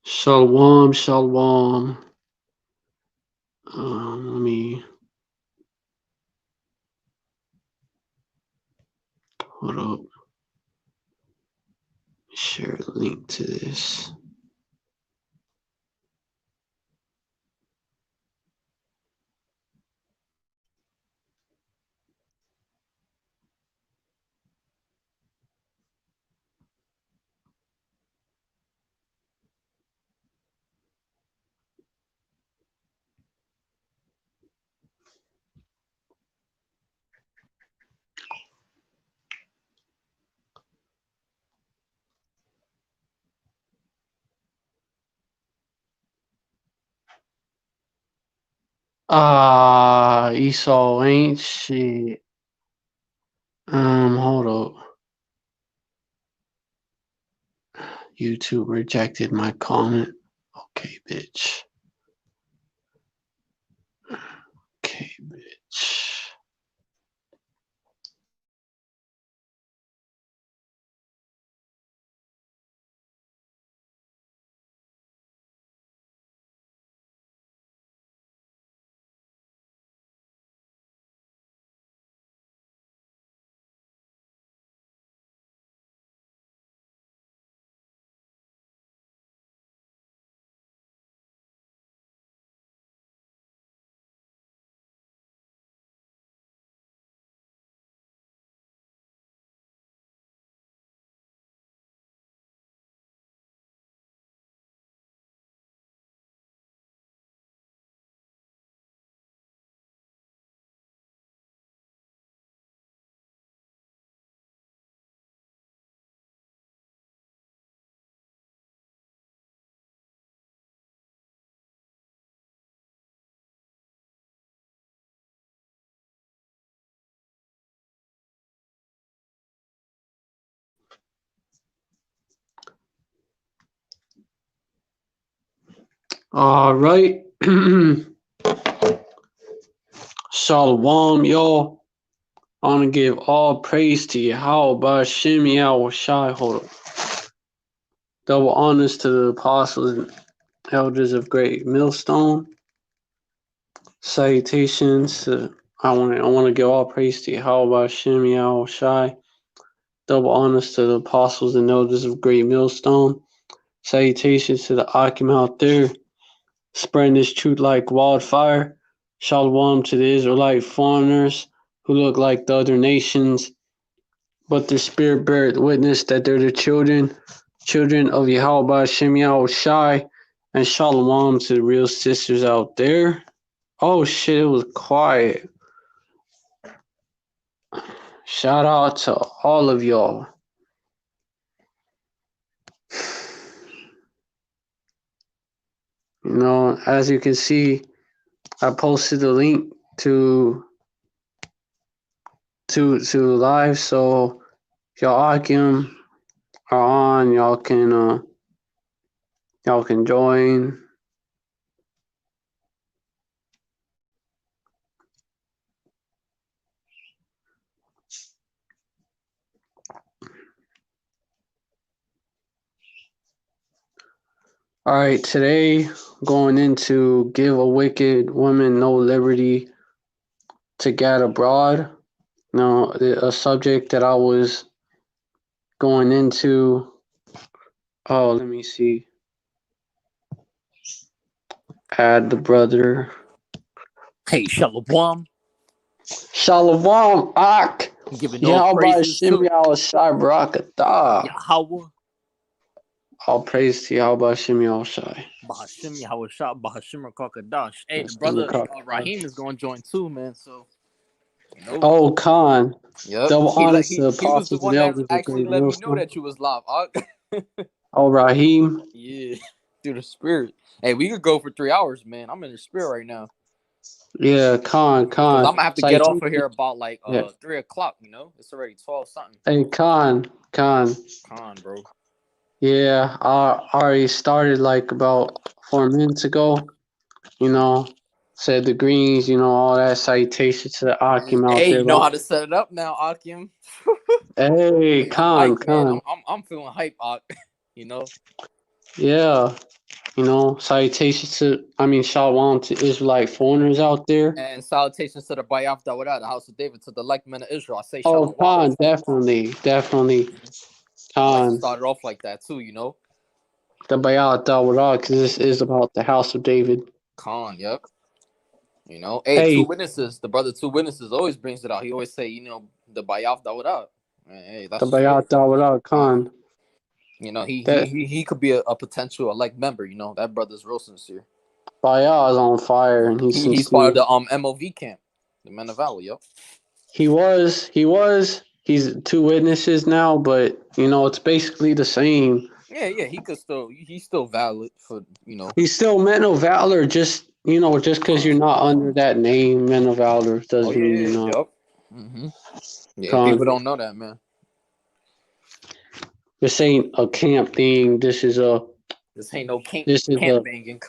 Shalom, shalom. Let me hold up. Share a link to this. Esau ain't shit. Hold up. YouTube rejected my comment. Okay, bitch. Okay, bitch. All right. Shalom, y'all. I want to give all praise to Yahweh Shem Yahweh Shai. Hold up. Double honors to the apostles and elders of Great Millstone. Salutations to I want to give all praise to Yahweh Shem Yahweh Shai. Double honors to the apostles and elders of Great Millstone. Salutations to the Akim out there, spreading this truth like wildfire. Shalom to the Israelite foreigners who look like the other nations, but their spirit beareth witness that they're the children of Yahweh Shem Yahweh Shai. And shalom to the real sisters out there. Oh shit, it was quiet. Shout out to all of y'all. You know, as you can see, I posted the link to live, so y'all Akim are on, y'all can join. All right, today going into give a wicked woman no liberty to gad abroad. Now, a subject that I was going into. Oh, let me see. Add the brother. Hey, Shalom. Shalom, Ak. Giving all praises to Yahweh. All praise to Yahweh Shem Shai. Bahashim Yahweh Shah, Bahashim Rakakadash. Hey, the brother Raheem is going to join too, man. So, you know. Oh, Khan. Yep. Double honors to the He was the apostles one and that elders of actually Great let me know Millstone. that you was live. Oh, Raheem. Yeah, through the spirit. Hey, we could go for 3 hours, man. I'm in the spirit right now. Yeah, Khan. I'm going to have to get off of here about like 3 o'clock, you know? It's already 12 something. Hey, Khan, bro. Yeah, I already started like about 4 minutes ago. You know, said the greens, you know, all that. Citation to the Akim out Hey, there. you know how to set it up now, Akim. Hey, I'm hyped, Khan. man. I'm feeling hype, Ak. You know? Yeah. Salutations Shalom to Israelite foreigners out there. And salutations to the Bayaf Dawada, the house of David, to the like men of Israel. I say Oh, shalom. Khan, definitely. I like to Khan, start it off like that too, the Bayat Dawara, because this is about the house of David. Khan, yep. Hey, Hey, two witnesses. The brother, two witnesses, always brings it out. He always say, the Bayaf Dawada. Hey, the that's Bayat Dawara, Khan. He could be a potential elect member. That brother's real sincere. Bayat is on fire, and he's He's part sincere. of the MOV camp, the Men of Valor, yep. He's two witnesses now, but it's basically the same. Yeah, he's still valid for He's still Men of Valor, just because you're not under that name, Men of Valor, Oh doesn't mean yeah, you're not. yep. Mm-hmm. Yeah, Khan. people don't know that, man. This ain't a camp thing. This ain't no camp banging.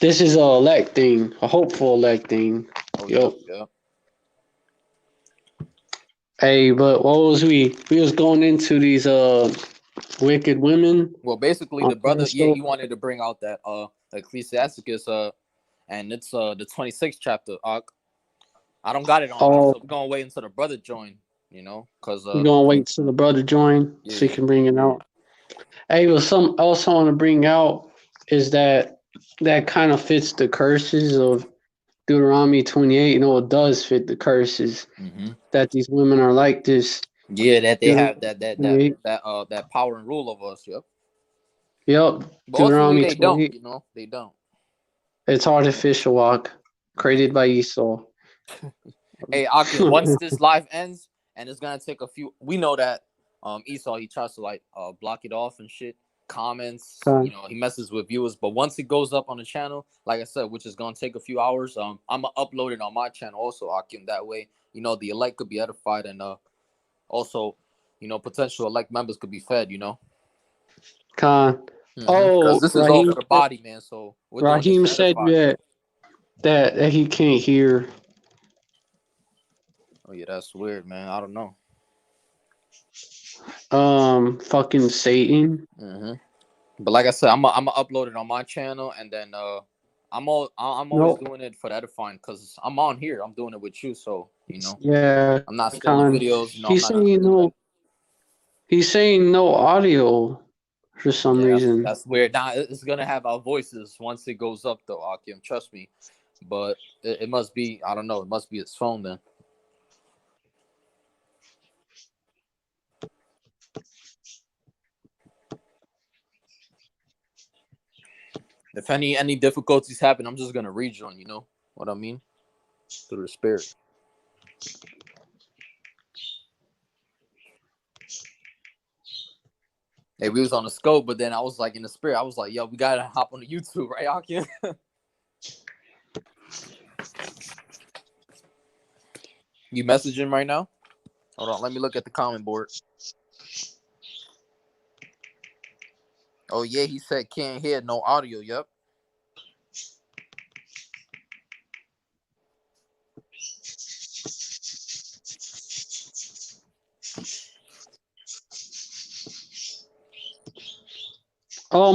This is a elect thing, a hopeful elect thing. Oh, yep. Hey, but what was we was going into these wicked women? Well, basically the brother, he wanted to bring out that Ecclesiasticus and it's the 26th chapter. I don't got it on me, so we're gonna wait until the brother join, because we're gonna wait till the brother join so he can bring it out. Hey, but some else I want to bring out is that kind of fits the curses of Deuteronomy 28. It does fit the curses that these women are like this. Yeah, that they have that power and rule over us. Yep. But Deuteronomy ultimately, they 28. don't. They don't. It's artificial walk created by Esau. Hey, Akim, once this live ends, and it's gonna take a few. We know that Esau, he tries to block it off and shit. Comments, he messes with viewers. But once it goes up on the channel, like I said, which is gonna take a few hours, I'm gonna upload it on my channel also, Akim. That way, the elect could be edified, and also, potential elect members could be fed. Khan. Because this is all for the body, man. So we're doing this Raheem to edify. said that he can't hear. Oh yeah, that's weird, man. I don't know. Fucking Satan. But like I said, I'm gonna upload it on my channel, and then I'm always doing it for the edifying because I'm on here. I'm doing it with you, so Yeah, I'm not stealing videos. He's saying no audio for some reason. That's weird. Now it's gonna have our voices once it goes up, though, Akim. Trust me. But it must be. I don't know. It must be his phone then. If any difficulties happen, I'm just gonna rejoin. You know what I mean? Through the spirit. Hey, we was on the scope, but then I was in the spirit. I was like, yo, we gotta hop on the YouTube, right, Akim? You messaging right now? Hold on, let me look at the comment board. Oh yeah, he said can't hear, no audio. Yep. Oh,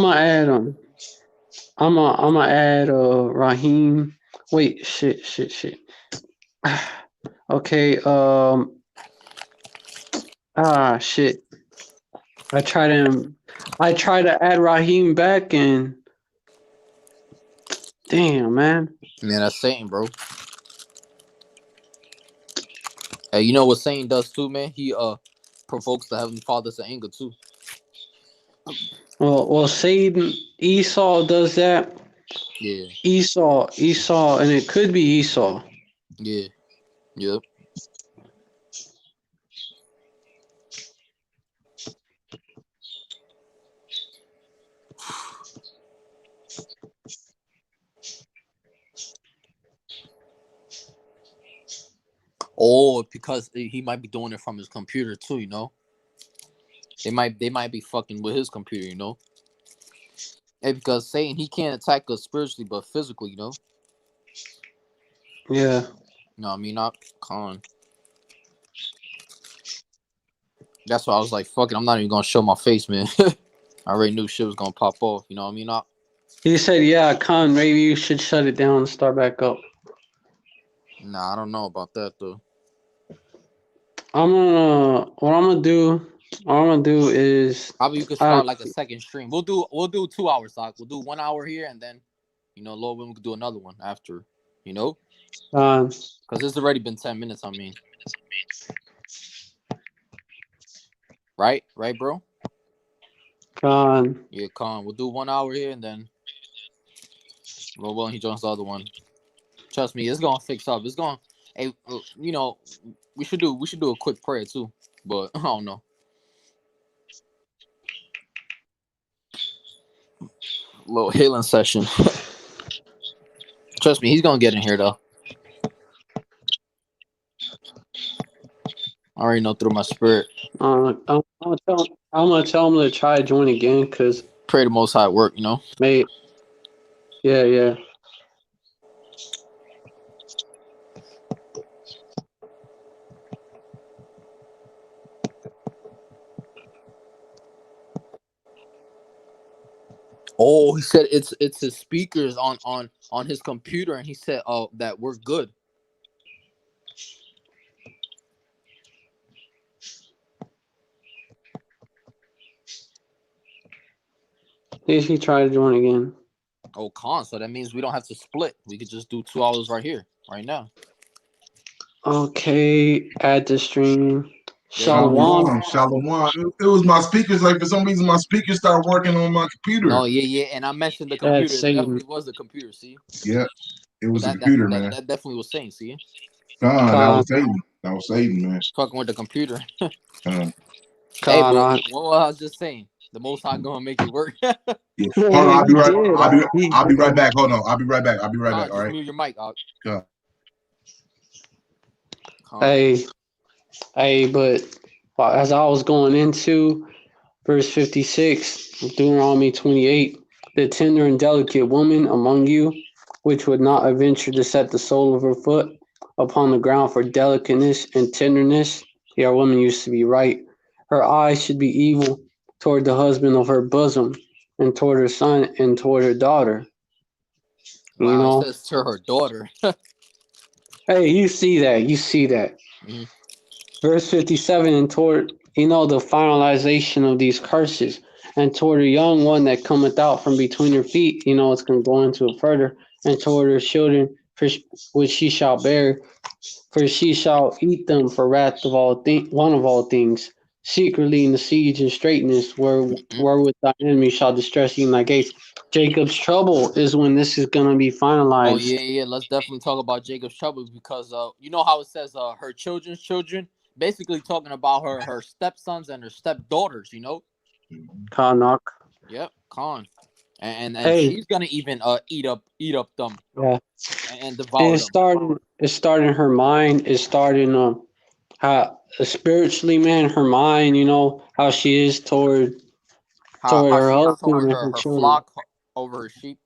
I'm gonna add Raheem. Wait, shit. Okay, shit. I try to add Raheem back and damn, man. Man, that's Satan, bro. Hey, you know what Satan does too, man? He provokes the Heavenly Father to anger too. Well, Satan, Esau does that. Yeah. Esau, and it could be Esau. Yeah. Yep. Oh, because he might be doing it from his computer too, you know. They might be fucking with his computer, you know. Hey, because Satan, he can't attack us spiritually, but physically, you know. Yeah. No, I mean not con. That's why I was like, fuck it, I'm not even gonna show my face, man. I already knew shit was gonna pop off, you know what I mean? He said, "Yeah, Khan, maybe you should shut it down and start back up." Nah, I don't know about that though. What I'm gonna do. What I'm gonna do is, Probably you could I start like a second stream. We'll do 2 hours, Doc. We'll do 1 hour here, and then Lord willing, we could do another one after. You know, Khan, because it's already been 10 minutes. I mean, right, bro. Khan. Yeah, Con. We'll do 1 hour here, and then Lord willing, he joins the other one. Trust me, it's gonna fix up. It's gonna. Hey, we should do a quick prayer too, but I don't know. Little healing session. Trust me, he's gonna get in here though. I already know through my spirit. I'm gonna tell him to try to join again, cause Pray the Most High work. mate. Yeah. Oh, he said it's his speakers on his computer, and he said, that we're good. He tried to join again. Oh, Con. So that means we don't have to split. We could just do 2 hours right here, right now. Okay, add the stream. Shalom. It was my speakers. Like for some reason, my speakers started working on my computer. No, yeah, and I mentioned the computer. It definitely was the computer. See. Yeah, it was the computer, man. That definitely was saying. See. That was Satan. That was Satan, man. Fucking with the computer. Hey, but what I was just saying, the Most High gonna make it work. Yeah. Hold on, I'll be right. I'll be right back. Hold on, I'll be right back. All just right. Mute your mic. Hey, but as I was going into verse 56, Deuteronomy 28, the tender and delicate woman among you, which would not venture to set the sole of her foot upon the ground for delicateness and tenderness. Yeah, our woman used to be right. Her eyes should be evil toward the husband of her bosom, and toward her son, and toward her daughter. Wow, it says to her daughter. Hey, you see that. Mm-hmm. Verse 57, and toward, the finalization of these curses, and toward the young one that cometh out from between her feet, it's going to go into it further, and toward her children, which she shall bear, for she shall eat them for wrath of one of all things, secretly in the siege and straightness, wherewith thy enemy shall distress you in thy gates. Jacob's trouble is when this is going to be finalized. Oh yeah. Let's definitely talk about Jacob's trouble, because you know how it says her children's children, basically talking about her stepsons and her stepdaughters. Karnak. Yep, Khan. And she's gonna even eat up them. Yeah. And devour them. It's starting her mind. It's starting how spiritually, man, her mind, how she is toward her husband and her children. Flock over her sheep.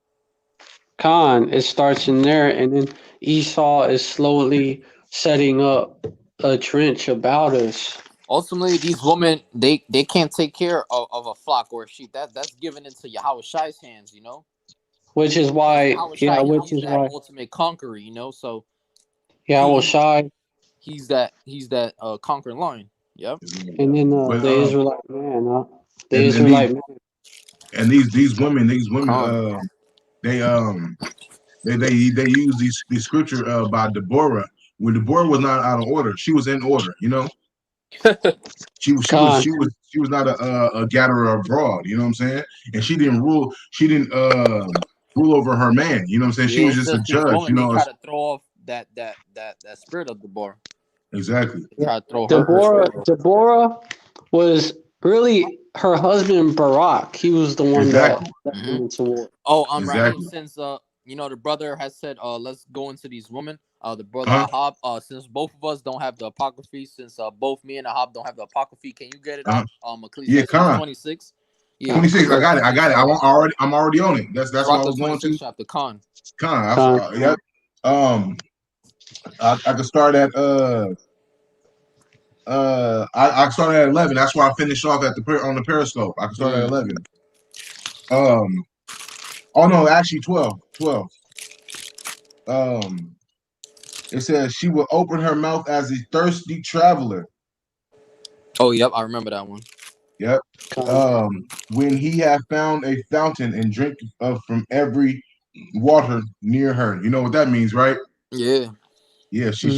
Khan, it starts in there, and then Esau is slowly setting up a trench about us. Ultimately, these women, they can't take care of a flock or a sheep. That's given into Yahweh Shai's hands, Which is why, he's that ultimate conqueror, So Yahweh Shai, he's that conquering lion. Yep. And then the Israelite man, the Israelite man. And these women, they use these scripture by Deborah. When Deborah was not out of order, she was in order. She was not a gatherer abroad. You know what I'm saying? And she didn't rule. She didn't rule over her man. You know what I'm saying? She was just a judge. They try to throw off that spirit of Deborah. Exactly. Try to throw Deborah was really her husband Barak. He was the one that went into war. Oh, Raheem, since the brother has said let's go into these women. The brother Ahab, since both of us don't have the apocryphy, since both me and Ahab don't have the apocryphy, can you get it out? Ecclesiastes 26. Yeah, 26. I got it. I'm already on it. That's what I was going to. Chapter Khan. Yep. I could start at I started at 11. That's why I finished off on the Periscope. I can start at 11. Oh no, actually 12. 12. It says she will open her mouth as a thirsty traveler. Oh, yep, I remember that one. Yep. When he had found a fountain and drink from every water near her. You know what that means, right? Yeah. Yeah, she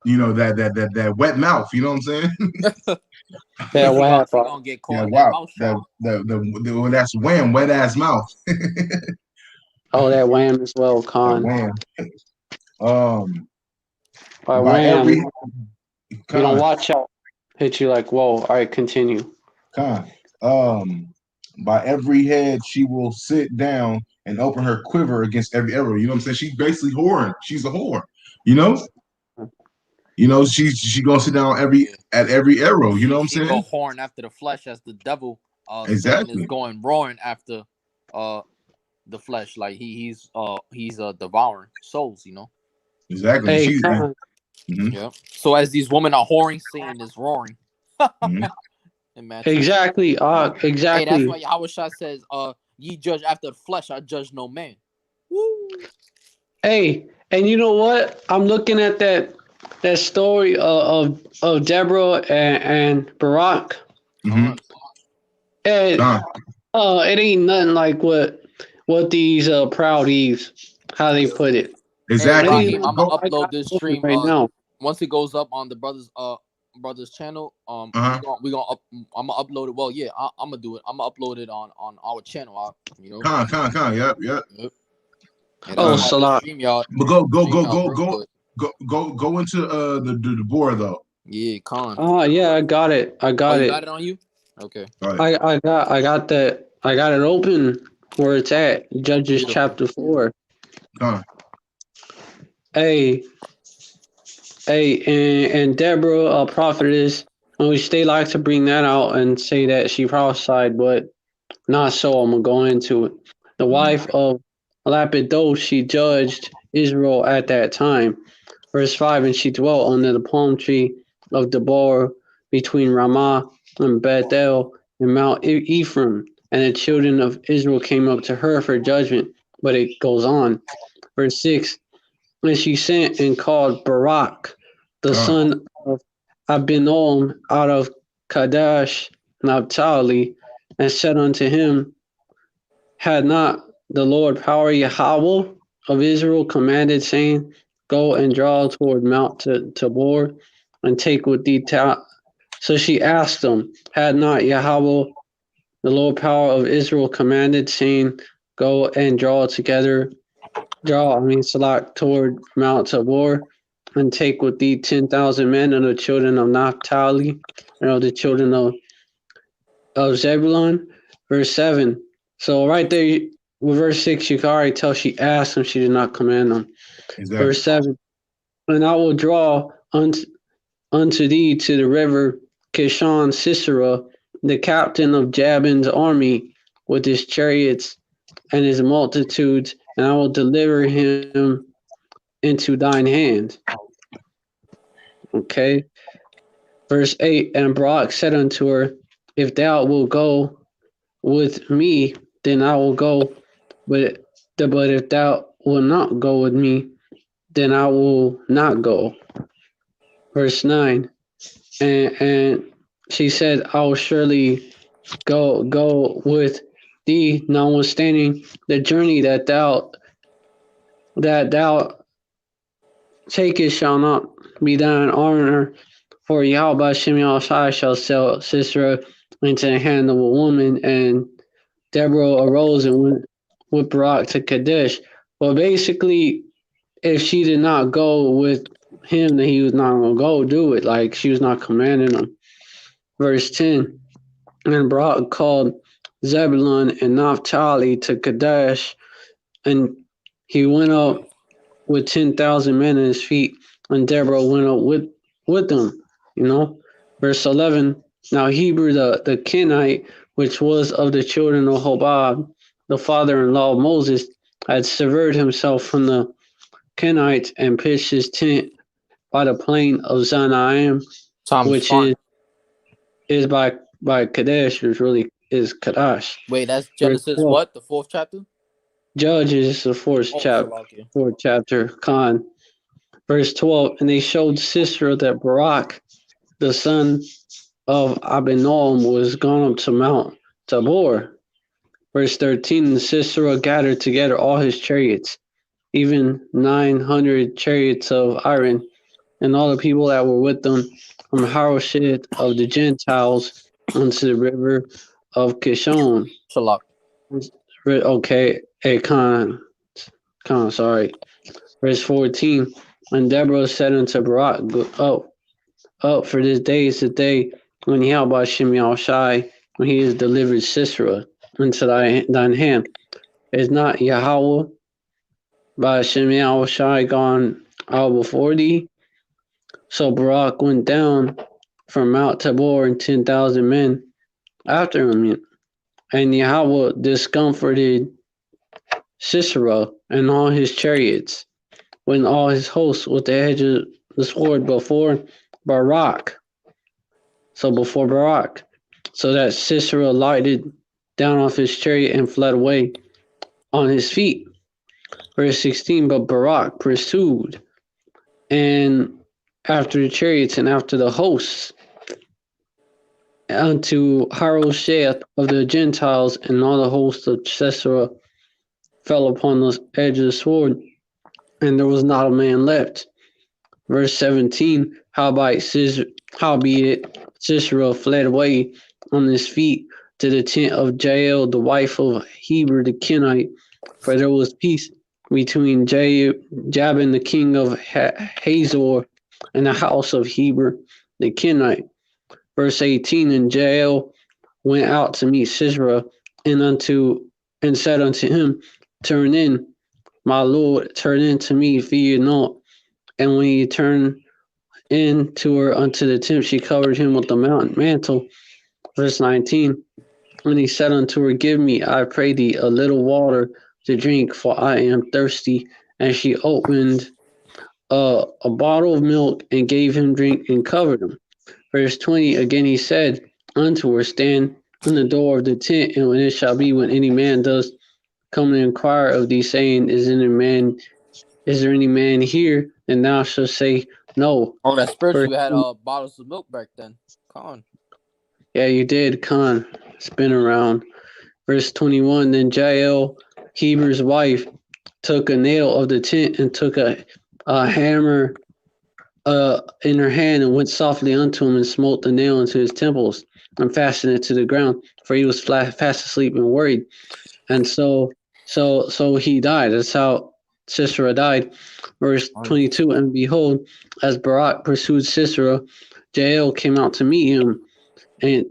you know, that wet mouth, you know what I'm saying? That wow. He gonna get caught Yeah, in that wow. mouth That shot. well, that's wham, wet ass mouth. Oh, that wham as well, That Con. wham. Um By by wham, every you don't watch out. Hit you like, whoa. All right, continue. By every head she will sit down and open her quiver against every arrow. You know what I'm saying? She's basically whoring. She's a whore. You know? You know, she gonna sit down at every arrow. You know what I'm She saying? go horn after the flesh as the devil. Satan is Exactly. going roaring after the flesh, like he's devouring souls. You know. Exactly. Hey, She's Con. Yeah. So as these women are whoring, Satan is roaring. Imagine. Exactly. Hey, that's Exactly. why Yahweh Shah says, ye judge after the flesh, I judge no man. Woo. Hey, and you know what? I'm looking at that story of Deborah and Barak, mm-hmm. and it ain't nothing like what these proud Eves, how they put it. Hey Exactly. It ain't Raheem, nothing I'm gonna I upload got this going stream. right now. Once it goes up on the brothers channel, we gonna I'm gonna upload it. Well, yeah, I'm gonna do it. I'm gonna upload it on our channel. You know. Yep. Yep. Yeah, Oh, that's why this Salah. stream y'all. But go into the Deborah though. Yeah, Khan. Oh yeah, I got it. I Oh, got you it. got it on you? Okay. Right. I got that. I got it open where it's at. Judges Beautiful. chapter 4. Con. Hey, and Deborah, a prophetess, which they like to bring that out and say that she prophesied, but not so. I'm gonna go into it. The wife of Lapidoth, she judged Israel at that time. Verse 5, and she dwelt under the palm tree of Deborah between Ramah and Bethel and Mount Ephraim. And the children of Israel came up to her for judgment. But it goes on. Verse 6, and she sent and called Barak, the son of Abinoam, out of Kadesh Naphtali, and said unto him, had not the Lord power Yahweh of Israel commanded, saying, go and draw toward Mount Tabor and take with thee. So she asked him, had not Yahweh, the Lord power of Israel commanded, saying, go and select toward Mount Tabor and take with thee 10,000 men of the children of Naphtali and of the children of Zebulun. Verse 7. So right there, with verse 6, you can already tell she asked him, she did not command him. Exactly. Verse 7. And I will draw unto thee to the river Kishon Sisera, the captain of Jabin's army, with his chariots and his multitudes, and I will deliver him into thine hand. Okay. Verse 8. And Barak said unto her, if thou wilt go with me, then I will go. But if thou wilt not go with me, then I will not go. Verse 9. And she said, I will surely go with thee, notwithstanding the journey that thou takest shall not be thine honor, for Yahweh Shem Shai shall sell Sisera into the hand of a woman. And Deborah arose and went with Barak to Kadesh. Well, basically, if she did not go with him, then he was not going to go do it. Like, she was not commanding him. Verse 10, and Barak called Zebulun and Naphtali to Kadesh, and he went up with 10,000 men in his feet, and Deborah went up with them, you know. Verse 11, now Heber the Kenite, which was of the children of Hobab, the father-in-law of Moses, had severed himself from the Kenites and pitched his tent by the plain of Zanaim, which is by Kadesh, is really is Kadash. Wait, that's Verse Genesis 12, what? The 4th chapter? Judges, the fourth Oh, chapter, Shalakia. fourth chapter, Khan. Verse 12, and they showed Sisera that Barak, the son of Abinoam, was gone up to Mount Tabor. Verse 13, and Sisera gathered together all his chariots, even 900 chariots of iron, and all the people that were with them from Harosheth of the Gentiles unto the river of Kishon. Shalak. Okay, sorry. Verse 14, and Deborah said unto Barak, go up, for this day is the day when Yahweh Shem Shai, when he has delivered Sisera into thine hand. Is not Yahweh by Shem Shai gone out before thee? So Barak went down from Mount Tabor and 10,000 men after him, and Yahweh discomforted Sisera and all his chariots, when all his hosts with the edge of the sword before Barak. So before Barak, so that Sisera lighted down off his chariot and fled away on his feet. Verse 16, but Barak pursued, and after the chariots and after the hosts, unto Harosheth of the Gentiles, and all the hosts of Sisera fell upon the edge of the sword, and there was not a man left. Verse 17, howbeit Sisera fled away on his feet to the tent of Jael, the wife of Heber the Kenite, for there was peace between Jabin, the king of Hazor, and the house of Heber the Kenite. Verse 18, and Jael went out to meet Sisera, and said unto him, turn in, my lord, turn in to me, fear not. And when he turned in to her unto the tent, she covered him with the mantle. Verse 19, when he said unto her, give me, I pray thee, a little water to drink, for I am thirsty. And she opened a bottle of milk and gave him drink and covered him. Verse 20, again he said unto her, stand in the door of the tent, and when it shall be, when any man does come and inquire of thee, saying, is there any man here? And thou shalt say, no. Oh, that's spiritual. You had bottles of milk back then. Con. Yeah, you did, Con. Spin around. Verse 21, then Jael, Heber's wife, took a nail of the tent and took a hammer in her hand and went softly unto him and smote the nail into his temples and fastened it to the ground, for he was fast asleep and worried. And so he died. That's how Sisera died. Verse 22, and behold, as Barak pursued Sisera, Jael came out to meet him, and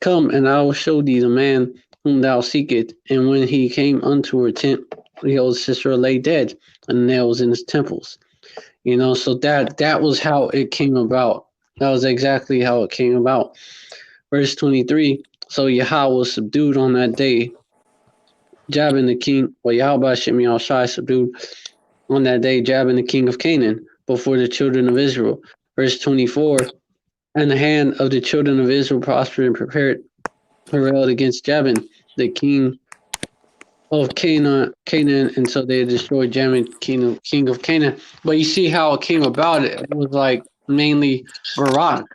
come, and I will show thee the man whom thou seekest. And when he came unto her tent, behold, Sisera lay dead, and nails in his temples. So that was how it came about. That was exactly how it came about. Verse 23, so Yahweh was subdued on that day. Jabin the king, Yahweh Shem Shai subdued on that day Jabin the king of Canaan before the children of Israel. Verse 24, and the hand of the children of Israel prospered and prepared prevailed against Jabin, the king of Canaan, and so they destroyed Jabin, king of Canaan. But you see how it came about. It was like mainly Barak.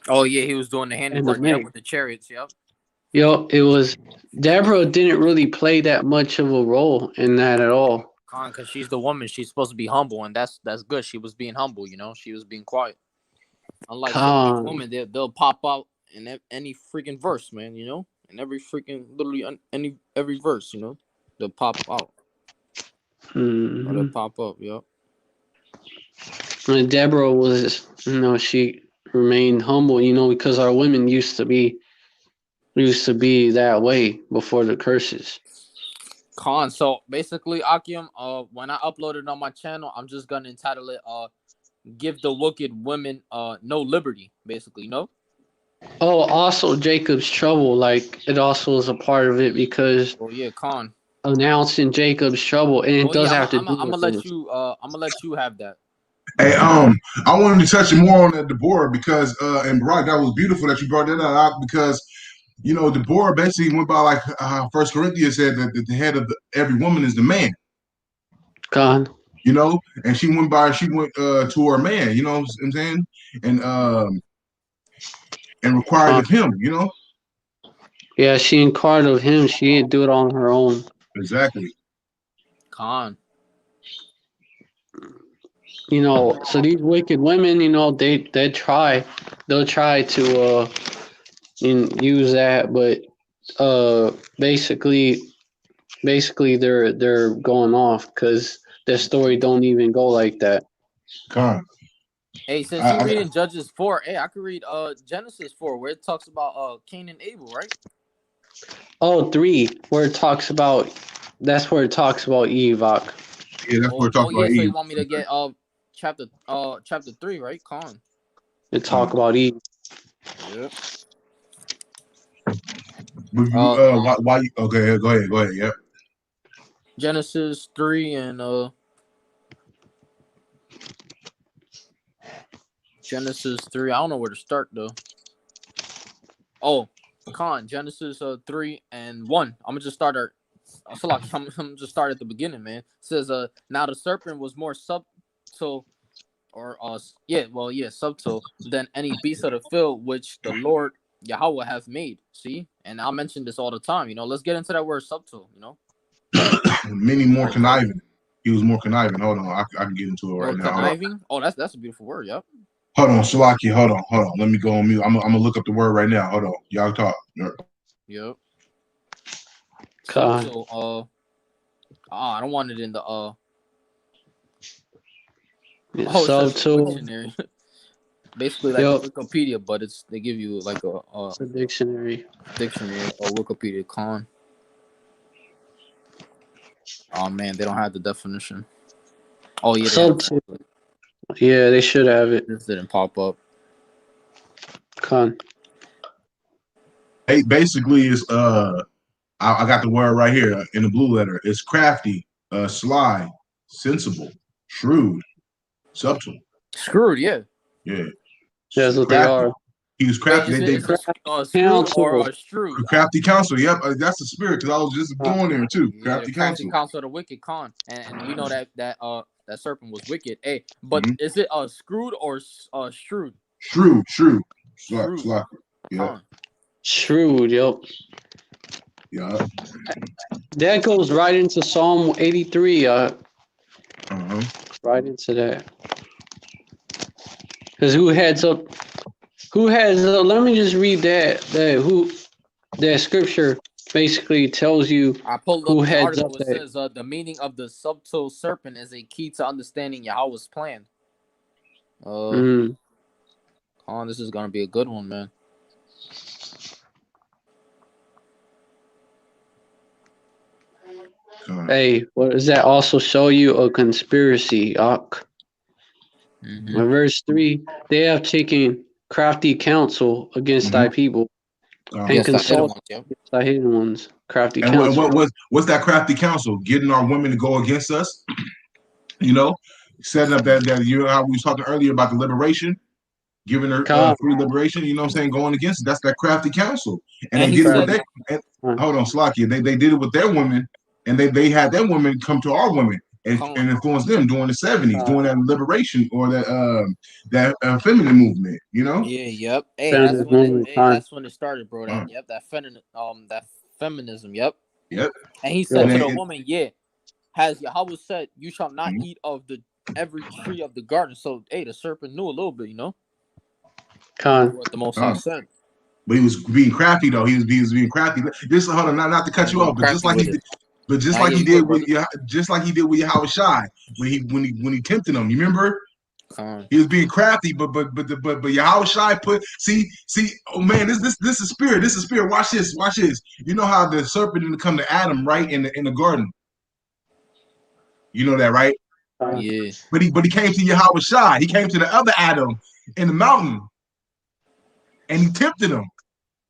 Oh yeah, he was doing the handiwork with the chariots. Yep. It was. Deborah didn't really play that much of a role in that at all. Because she's the woman, she's supposed to be humble, and that's good. She was being humble, she was being quiet. Unlike some women, they'll pop out in any freaking verse, man. In every freaking literally every verse, they'll pop out. Mm-hmm. Or they'll pop up, yep. And Deborah was, she remained humble, because our women used to be that way before the curses. So basically, Akim, when I upload it on my channel, I'm just gonna entitle it "Give the Wicked Women No Liberty," basically, Oh, also Jacob's trouble, like it also is a part of it because announcing Jacob's trouble, and it does have to. I'm gonna let you have that. Hey, I wanted to touch more on that Deborah because and Barak, that was beautiful that you brought that out because You know, Deborah basically went by like First Corinthians said that the head of every woman is the man. God. You know, and she went to her man. You know what I'm saying? And required of him. You know. Yeah, she inquired of him. She didn't do it on her own. Exactly. Con. You know, so these wicked women, you know, they'll try to use that, but basically they're going off because their story don't even go like that. Con. Hey, since you reading Judges 4, hey, I could read Genesis 4 where it talks about Cain and Abel, right? Oh, 3, where it talks about that's where it talks about Eve. Yeah, that's where it talks about Eve. So Eve. you want me to get chapter 3, right? Con. It talk about Eve. Yep. Why? Okay, go ahead. Yep. Genesis 3 and Genesis 3. I don't know where to start though. Oh, Genesis 3 and 1. I'm gonna just start I'm just start at the beginning, man. It says now the serpent was more subtle subtle than any beast of the field which the Lord Yahweh hath made. See? And I mention this all the time, you know. Let's get into that word subtle, you know. Many more conniving. He was more conniving. Hold on, I can get into it right now. Conniving? Oh, that's a beautiful word, yep. Hold on, Shalaki, hold on. Let me go on mute. I'm gonna look up the word right now. Hold on. Y'all talk. Yep. God. So, I don't want it in the Dictionary. Basically like a Wikipedia, but they give you like it's a dictionary. Dictionary or Wikipedia. Con. Oh man, they don't have the definition. Oh yeah, yeah, they should have it. This didn't pop up. Con. Hey, basically is I got the word right here in the blue letter. It's crafty, sly, sensible, shrewd, subtle. Screwed, yeah. Yeah. That's what they are. He was crafty. Wait, screwed or shrewd? Crafty counsel. Yep, that's the spirit. Because I was just going there too. Yeah, crafty counsel of the wicked. Con, and we know that serpent was wicked. Hey, but is it screwed or shrewd? Shrewd. Yeah. Shrewd. Yep. Yeah. That goes right into Psalm 83. Right into that. Because who has let me just read that scripture basically tells you I pulled up the article. It says the meaning of the subtle serpent is a key to understanding Yahweh's plan. This is gonna be a good one, man. Hey, what does that also show you? A conspiracy, Ak. Verse 3, they have taken crafty counsel against thy people and consult against thy hidden ones. Crafty counsel. What's that crafty counsel? Getting our women to go against us? You know, setting up that you know how we was talking earlier about the liberation, giving her free liberation. You know what I'm saying? Going against it. That's that crafty counsel. And they did it with hold on, Slakia. They did it with their women, and they had their women come to our women and influence them during the 70s, during that liberation or that feminine movement. You know? Yeah. Yep. Hey, that's when it started, bro. That feminism. Yep. And he said to the woman, has Yahweh said, you shall not eat of every tree of the garden. So, hey, the serpent knew a little bit, you know? What the Most High said. But he was being crafty, though. He was being crafty. Just hold on, not to cut you off, but just like he did with Yahweh Shai when he tempted him. You remember? He was being crafty, but Yahweh Shai see. Oh man, this is spirit. This is spirit. Watch this. You know how the serpent didn't come to Adam, right, in the garden. You know that, right? Yeah. But he came to Yahweh Shai. He came to the other Adam in the mountain, and he tempted him.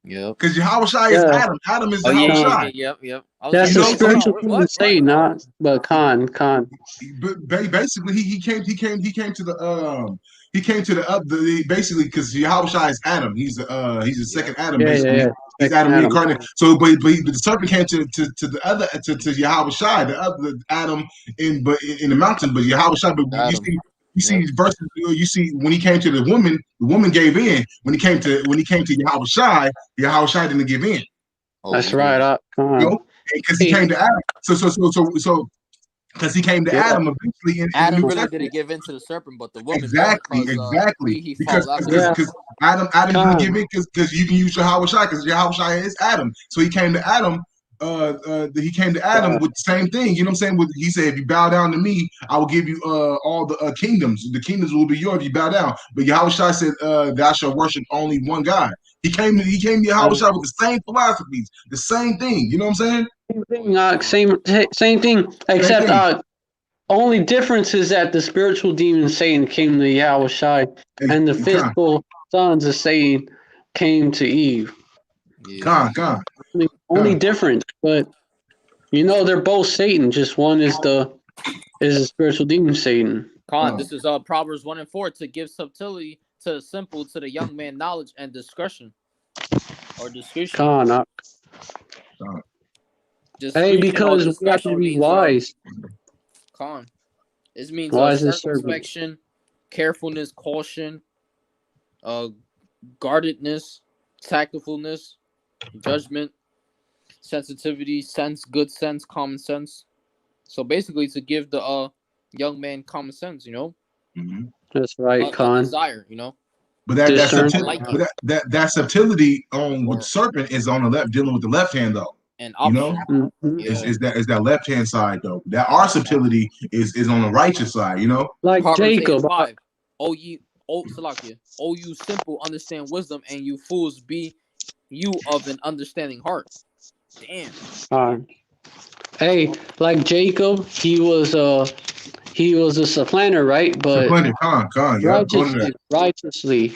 Yep. Because Yahweh Shai is Adam. Adam is Yahweh Shai. Yep. That's a spiritual thing to say, not but Khan. But basically, he came to the basically because Yahweh Shai is Adam. He's the second Adam. Yeah. He's Adam reincarnated. So, but the serpent came to the other to Yahweh Shai, the other Adam in the mountain, but Yahweh Shai. But you see verses. You see when he came to the woman gave in. When he came to Yahweh Shai didn't give in. That's right. Because he came to Adam. So because he came to Adam eventually. Adam really didn't give in to the serpent, but the woman exactly. Because Adam didn't give in because you can use Yahweh Shai because Yahweh Shai is Adam. So he came to Adam. He came to Adam with the same thing. You know what I'm saying? He said, if you bow down to me, I will give you all the kingdoms. The kingdoms will be yours if you bow down. But Yahweh Shai said, thou shalt worship only one God. He came to Yahweh Shai with the same philosophies, the same thing. You know what I'm saying? Same thing, except only difference is that the spiritual demon Satan came to Yahweh Shai, and the physical sons of Satan came to Eve. Only difference, but they're both Satan. Just one is the spiritual demon Satan. This is Proverbs 1:4 to give subtlety to the simple, to the young man knowledge and discretion or discretion. Because we have to be wise. This means circumspection, carefulness, caution, guardedness, tactfulness, judgment, sensitivity, good sense, common sense. So basically, to give the young man common sense, That's right, Con. Desire, But that subtlety with serpent is on the left, dealing with the left hand though. And is that left hand side though? That our subtlety is on the righteous side, Like Proverbs Jacob. 5. Oh you simple, understand wisdom, and you fools be you of an understanding heart. Damn. Hey, like Jacob, he was a supplanter, right? But righteously.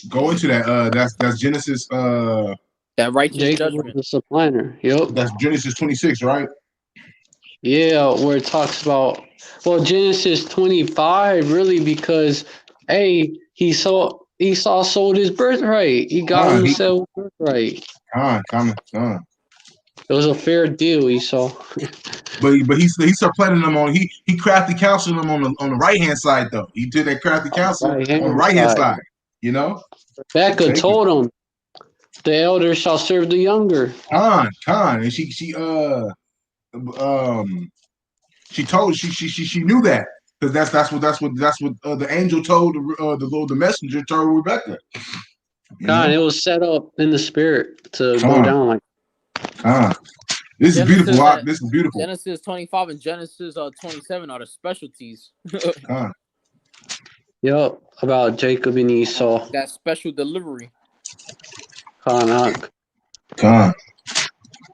Go into that. That's Genesis. That righteous Jacob judgment. was a supplanter. Yep. That's Genesis 26, right? Yeah, where it talks about Genesis 25 really because Esau sold his birthright. He got him to sell his birthright. It was a fair deal, Esau. but he supplanted them on he crafty counseled them on the right hand side though. He did that crafty counsel on the right hand side. Rebecca told him, the elder shall serve the younger. And she knew that because that's what the angel told the messenger told Rebecca. It was set up in the spirit to go down like. This is beautiful. This is beautiful. Genesis 25 and Genesis 27 are the specialties. Yep, about Jacob and Esau. That special delivery. But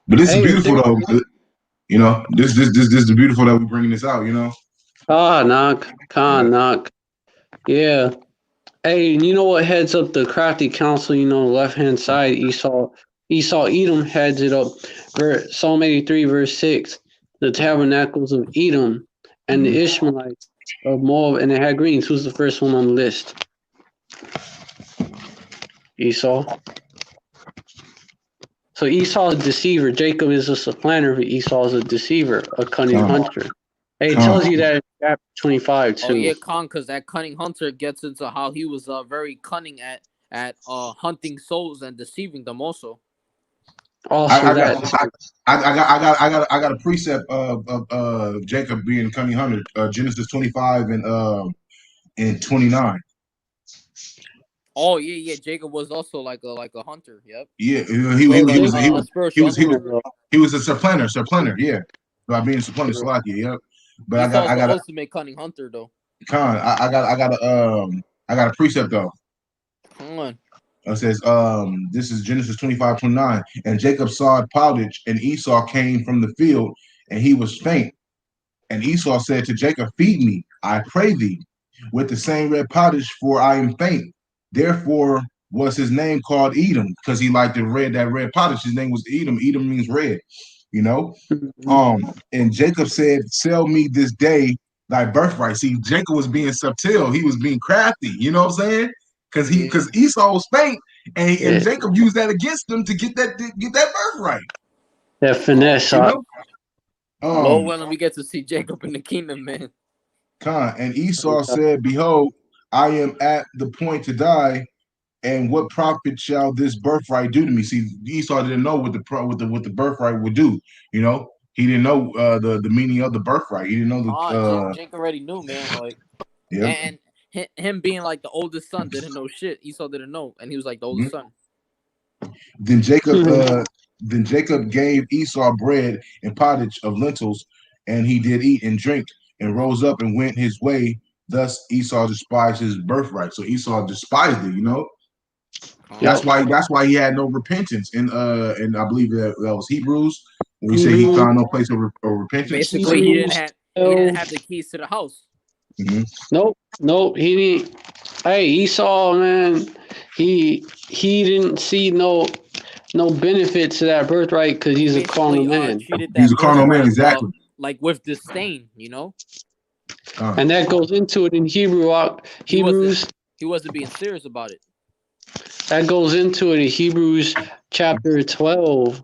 this is beautiful though. This is beautiful that we're bringing this out. Knock. Yeah. Hey, you know what heads up the crafty counsel? The left hand side, Esau Edom heads it up. Psalm 83 verse 6. The tabernacles of Edom and the Ishmaelites of Moab and the Hagrenes. Who's the first one on the list? Esau. So Esau is a deceiver. Jacob is a supplanter, but Esau is a deceiver, a cunning hunter. Hey, it tells you that in chapter 25 too. Oh yeah, because that cunning hunter gets into how he was very cunning at hunting souls and deceiving them also. I got a precept of Jacob being a cunning hunter. Genesis 25 and 29. Oh yeah. Jacob was also like a hunter. Yep. Yeah, he was a supplanter. Yeah, by being a supplanter, Slovakia. Yep. But I got the ultimate cunning hunter though. I got a precept though. Come on. It says, this is Genesis 25:29. And Jacob saw pottage, and Esau came from the field, and he was faint. And Esau said to Jacob, feed me, I pray thee, with the same red pottage, for I am faint. Therefore was his name called Edom, because he liked that red pottage. His name was Edom. Edom means red, And Jacob said, sell me this day thy birthright. See, Jacob was being subtle. He was being crafty. You know what I'm saying? Because Esau was faint, and Jacob used that against them to get that birthright. That finesse, you know. Lord willing, we get to see Jacob in the kingdom, man. And Esau said, "Behold, I am at the point to die, and what profit shall this birthright do to me?" See, Esau didn't know what the birthright would do. You know, he didn't know the meaning of the birthright. He didn't know the. Jake already knew, man. Like, yeah. And him being like the oldest son didn't know shit. Esau didn't know, and he was like the oldest son. Then Jacob gave Esau bread and pottage of lentils, and he did eat and drink, and rose up and went his way. Thus Esau despised his birthright. So Esau despised it, you know. That's why he had no repentance. And I believe that was Hebrews when he said he found no place of repentance. Basically, he didn't have the keys to the house. Nope, he didn't. Hey, Esau, man, he didn't see no benefit to that birthright because he's a carnal man. He's a carnal man, exactly. Like with disdain, you know. And that goes into it in Hebrews. He wasn't being serious about it. That goes into it in Hebrews chapter 12,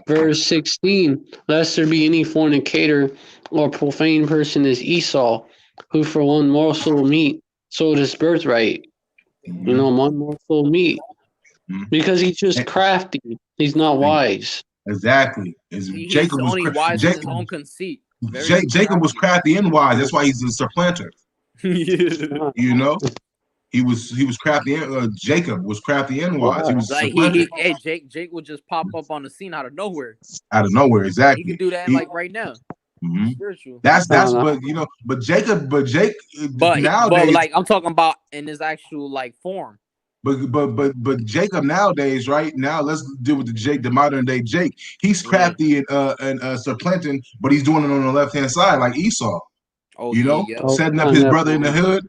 verse 16. Lest there be any fornicator or profane person as Esau, who for one morsel of meat sold his birthright. You know, one morsel of meat. Because he's just crafty. He's not wise. Exactly. Jacob was only wise in his own conceit. Jacob was crafty and wise. That's why he's a supplanter. You know, he was crafty. Jacob was crafty and wise. He was like Jake would just pop up on the scene out of nowhere. Exactly. He can do that like right now. Spiritual. That's but you know, but Jake nowadays. But like I'm talking about in his actual like form. But Jacob nowadays, right now, let's deal with the modern day Jake. He's crafty and supplanting, but he's doing it on the left hand side, like Esau. Setting up his brother in the hood.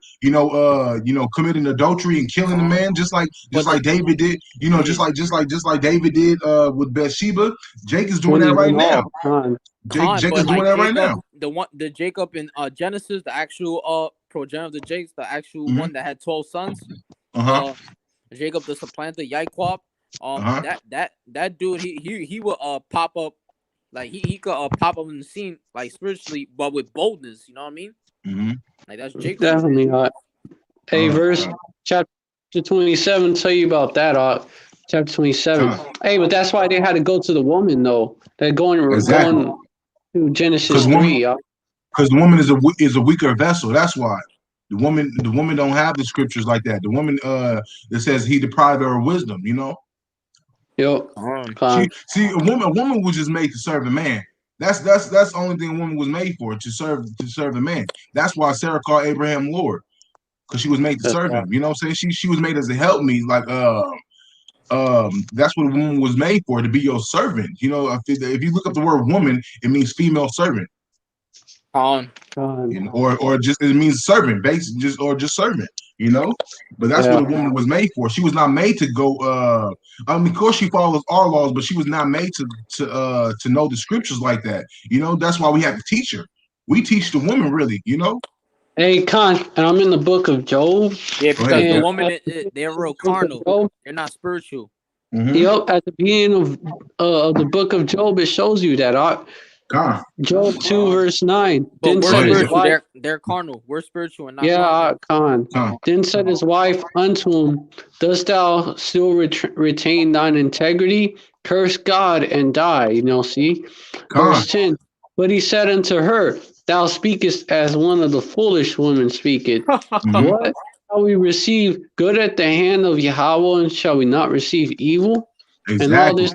Committing adultery and killing the man, just like David did. Just like David did with Bathsheba. Jake is doing that right now. Jake is doing that right now. The Jacob in Genesis, the actual progenitor of the Jakes, the actual one that had 12 sons. Jacob the supplanter, Yaiquab. That dude, he would pop up, like he could pop up in the scene like spiritually, but with boldness. You know what I mean? Like that's Jacob. Definitely hot. Hey, verse chapter 27 tell you about that. Chapter 27. Hey, but that's why they had to go to the woman though. They're going to Genesis 3. Because the woman is a weaker vessel. That's why. The woman don't have the scriptures like that. The woman that says he deprived her of wisdom, you know. Yep. A woman was just made to serve a man. That's the only thing a woman was made for, to serve the man. That's why Sarah called Abraham Lord, because she was made to serve him. You know what I'm saying? She was made as a helpmeet, like that's what a woman was made for, to be your servant. You know, if you look up the word woman, it means female servant. Or just it means servant, just servant, you know. But that's what a woman was made for. She was not made to go. Of course, she follows our laws, but she was not made to know the scriptures like that. You know, that's why we have to teach her. We teach the woman, really, you know. Hey, and I'm in the book of Job. Yeah, because the woman, they're real carnal. They're not spiritual. Yep, at the beginning of the book of Job, it shows you that. Job 2 verse 9. But we're spiritual. They're carnal. We're spiritual and not carnal. Then said his wife unto him, dost thou still retain thine integrity? Curse God and die. You know, see? Verse 10. But he said unto her, thou speakest as one of the foolish women speaketh. What? Shall we receive good at the hand of Yahweh, and shall we not receive evil? Exactly. And all this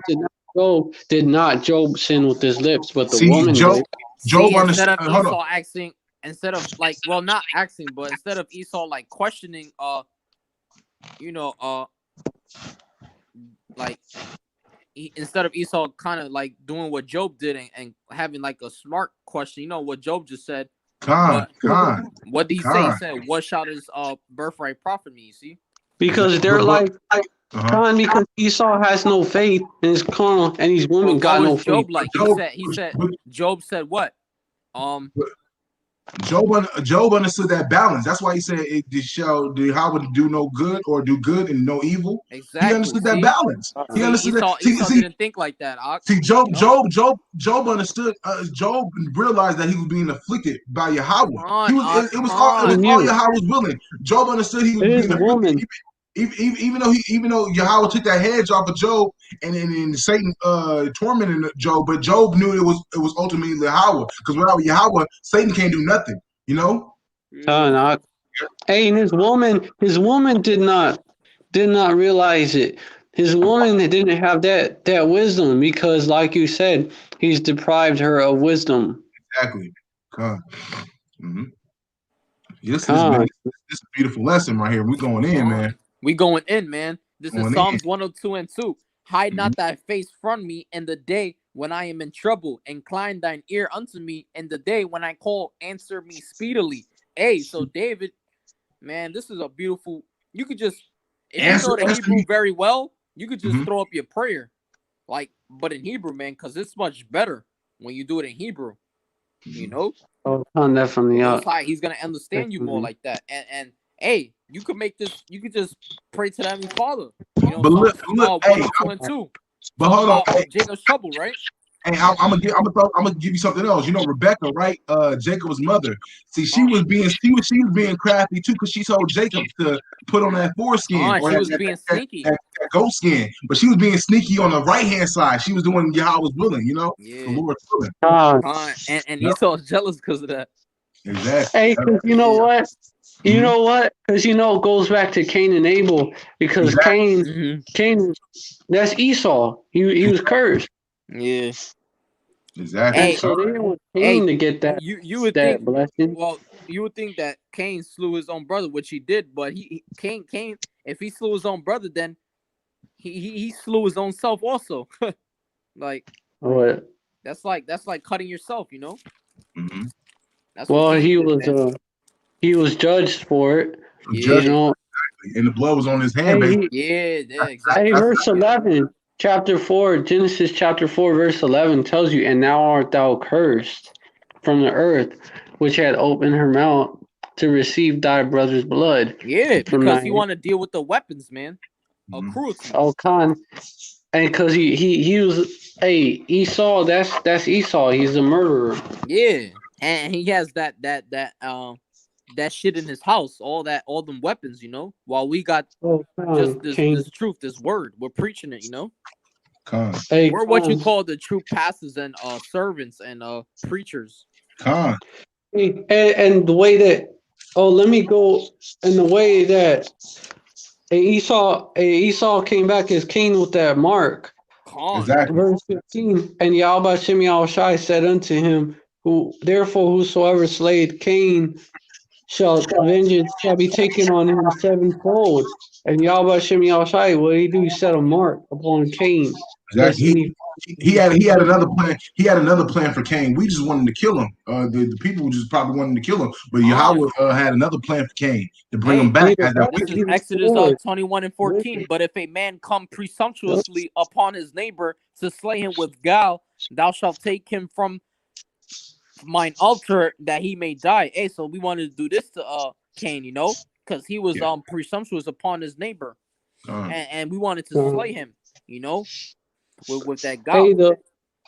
did not Job sin with his lips, but the woman Job instead of Esau asking, instead of like, well, not asking, but instead of Esau like questioning, instead of Esau kind of like doing what Job did and having like a smart question, you know what Job just said. What did he say? He said, "What shall this birthright profit me?" You see, because they're because Esau has no faith in his carnal, and these women got no faith. Job said what? Job understood that balance. That's why he said, "Shall the how would do no good or do good and no evil?" He Exactly. understood that See, balance. He see, understood that. Esau didn't think like that. See, Yup. Job understood. Job realized that he was being afflicted by Yahweh. Con, It He was con. all knew Yahweh's willing. Job understood he was his being afflicted, woman. even though Yahweh took that hedge off of Job, and Satan tormented Job, but Job knew it was ultimately Yahweh, because without Yahweh, Satan can't do nothing. You know. Son, hey, and his woman did not realize it. His woman didn't have that wisdom because, like you said, he's deprived her of wisdom. Exactly. Mm-hmm. This man, Con, this is a beautiful lesson right here. We going in, man. We going in, man. This is Going in. Psalms 102 and 2. Hide Mm-hmm. not thy face from me in the day when I am in trouble. Incline thine ear unto me in the day when I call. Answer me speedily. Hey, so David, man, this is a beautiful. You could just, if you know the Answer Hebrew me. very well, you could just Mm-hmm. throw up your prayer, but in Hebrew, man, because it's much better when you do it in Hebrew. You know, oh, con, definitely, the Most High, He's gonna understand you more definitely. like that. And hey, you could make this. You could just pray to the Heavenly Father. You know, But look, Psalms hey, 102 and 2 but talk hold on, about hey, Jacob's trouble, right? hey, I'm gonna give you something else. You know, Rebecca, right? Jacob's mother. See, she Con, was being crafty too, because she told Jacob to put on that foreskin or she that was that, being that, sneaky. that, that goat skin, but she was being sneaky on the right hand side. She was doing Yahweh's willing, the Yeah, Lord's willing. Con. and Yep, Esau's jealous because of that. exactly. Hey, Yep. because you know Yeah. what? You Mm-hmm. know what? Because it goes back to Cain and Abel. Because Exactly. Cain, that's Esau. He was cursed, Yeah. Exactly. and Hey, so they didn't want hey, Cain to get that you would think. that blessing. Well, you would think that Cain slew his own brother, which he did. But Cain, if he slew his own brother, then he slew his own self also. Like What? that's like cutting yourself. You know. Mm-hmm. That's what Well, Cain he did, was man. he was judged for it. You Yeah. Judgment, know. and the blood was on his hand, Hey, baby. Yeah, hey, exactly. verse 11, chapter 4, Genesis chapter 4, verse 11 tells you, and now art thou cursed from the earth, which had opened her mouth to receive thy brother's blood Yeah, from because thy he want to deal with the weapons, man, of Mm-hmm. cruelty. oh Khan, and because he was Esau. That's Esau. He's a murderer. Yeah, and he has that shit in his house, all them weapons, While we got Oh just Khan, this King. truth, this word, we're preaching it. Con, Hey We're what you Khan. call the true pastors and servants and preachers. con, Hey, and the way that let me go in the way that Esau came back as king with that mark. Con. exactly. Verse 15, and Yahweh Shem Yahushai said unto him, therefore whosoever slayed Cain, vengeance shall be taken on him sevenfold. And Yahweh Shem Yahushai, what did he do? He set a mark upon Cain, lest Exactly. any. He had another plan. He had another plan for Cain. We just wanted to kill him. The people just probably wanted to kill him. But Con. Yahweh had another plan for Cain to bring him Hey, back Yeah, as that this that's is witness. he Exodus restored. 21 and 14. Wicked. But if a man come Yep. presumptuously upon his neighbor to slay him with guile, thou shalt take him from mine altar that he may die. Hey, so we wanted to do this to Cain, because he was Yeah. presumptuous upon his neighbor, Uh, and we wanted to Uh, slay him, with that hey, guile.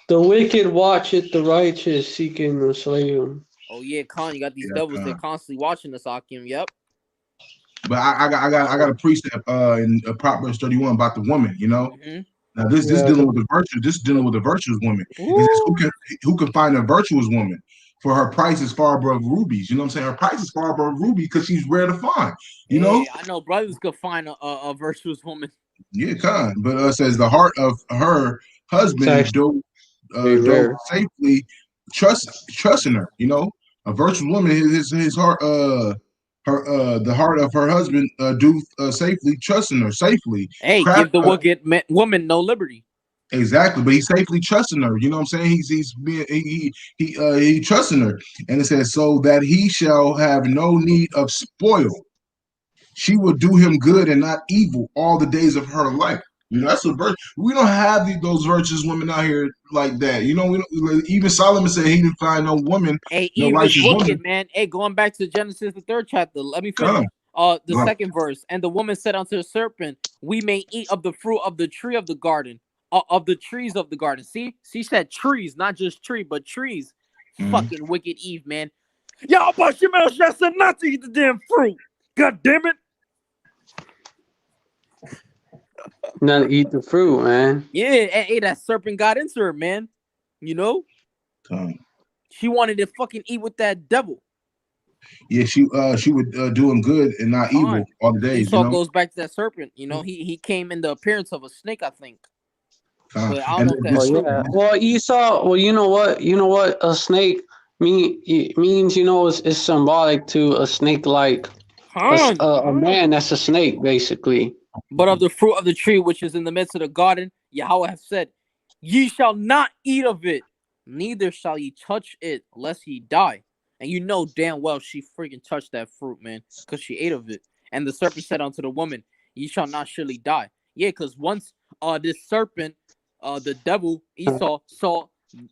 the wicked watcheth the righteous seeking to slay him. Oh yeah, Khan, you got these yeah. devils. They're constantly watching us, Akim. Yep. But I got a precept in Proverbs 31 about the woman. Mm-hmm. Now this Yeah, dealing with the virtue. This is dealing with a virtuous woman. It says Ooh. who can find a virtuous woman, for her price is far above rubies. You know what I'm saying? Her price is far above ruby because she's rare to find. You know? Hey, I know brothers could find a virtuous woman. Yeah, kind. But says the heart of her it's husband actually do rare. safely trusting her. A virtuous woman, his heart, her the heart of her husband do safely trusting her, safely Hey, craft give the woman no liberty. exactly. But he's safely trusting her. You know what I'm saying? He's being he trusting her, and it says so that he shall have no need of spoil. She will do him good and not evil all the days of her life. You know, that's a virtue. We don't have those virtuous women out here like that. You know, even Solomon said he didn't find no woman, Hey, no Eve was righteous woman. wicked, man. Hey, going back to Genesis, the 3rd chapter. Let me finish. Come, The go. second verse. And the woman said unto the serpent, "We may eat of the fruit of the tree of the garden, of the trees of the garden." See, she said trees, not just tree, but trees. Fucking wicked Eve, man. Y'all, but Shemel said not to eat the damn fruit. God damn it. Not eat the fruit, man. Yeah, hey, that serpent got into her, man. You know, she wanted to fucking eat with that devil. Yeah, she would do him good and not evil all the days. Esau You know, goes back to that serpent. You know, he came in the appearance of a snake, I think. But I don't and know if that's true. Yeah. Well, Esau. Well, you know what? You know what? A snake means. You know, it's symbolic to a snake, like a man that's a snake, basically. But of the fruit of the tree which is in the midst of the garden, Yahweh has said, "Ye shall not eat of it, neither shall ye touch it, lest ye die." And you know damn well she freaking touched that fruit, man, because she ate of it. And the serpent said unto the woman, "Ye shall not surely die." Yeah, because once this serpent, the devil Esau saw,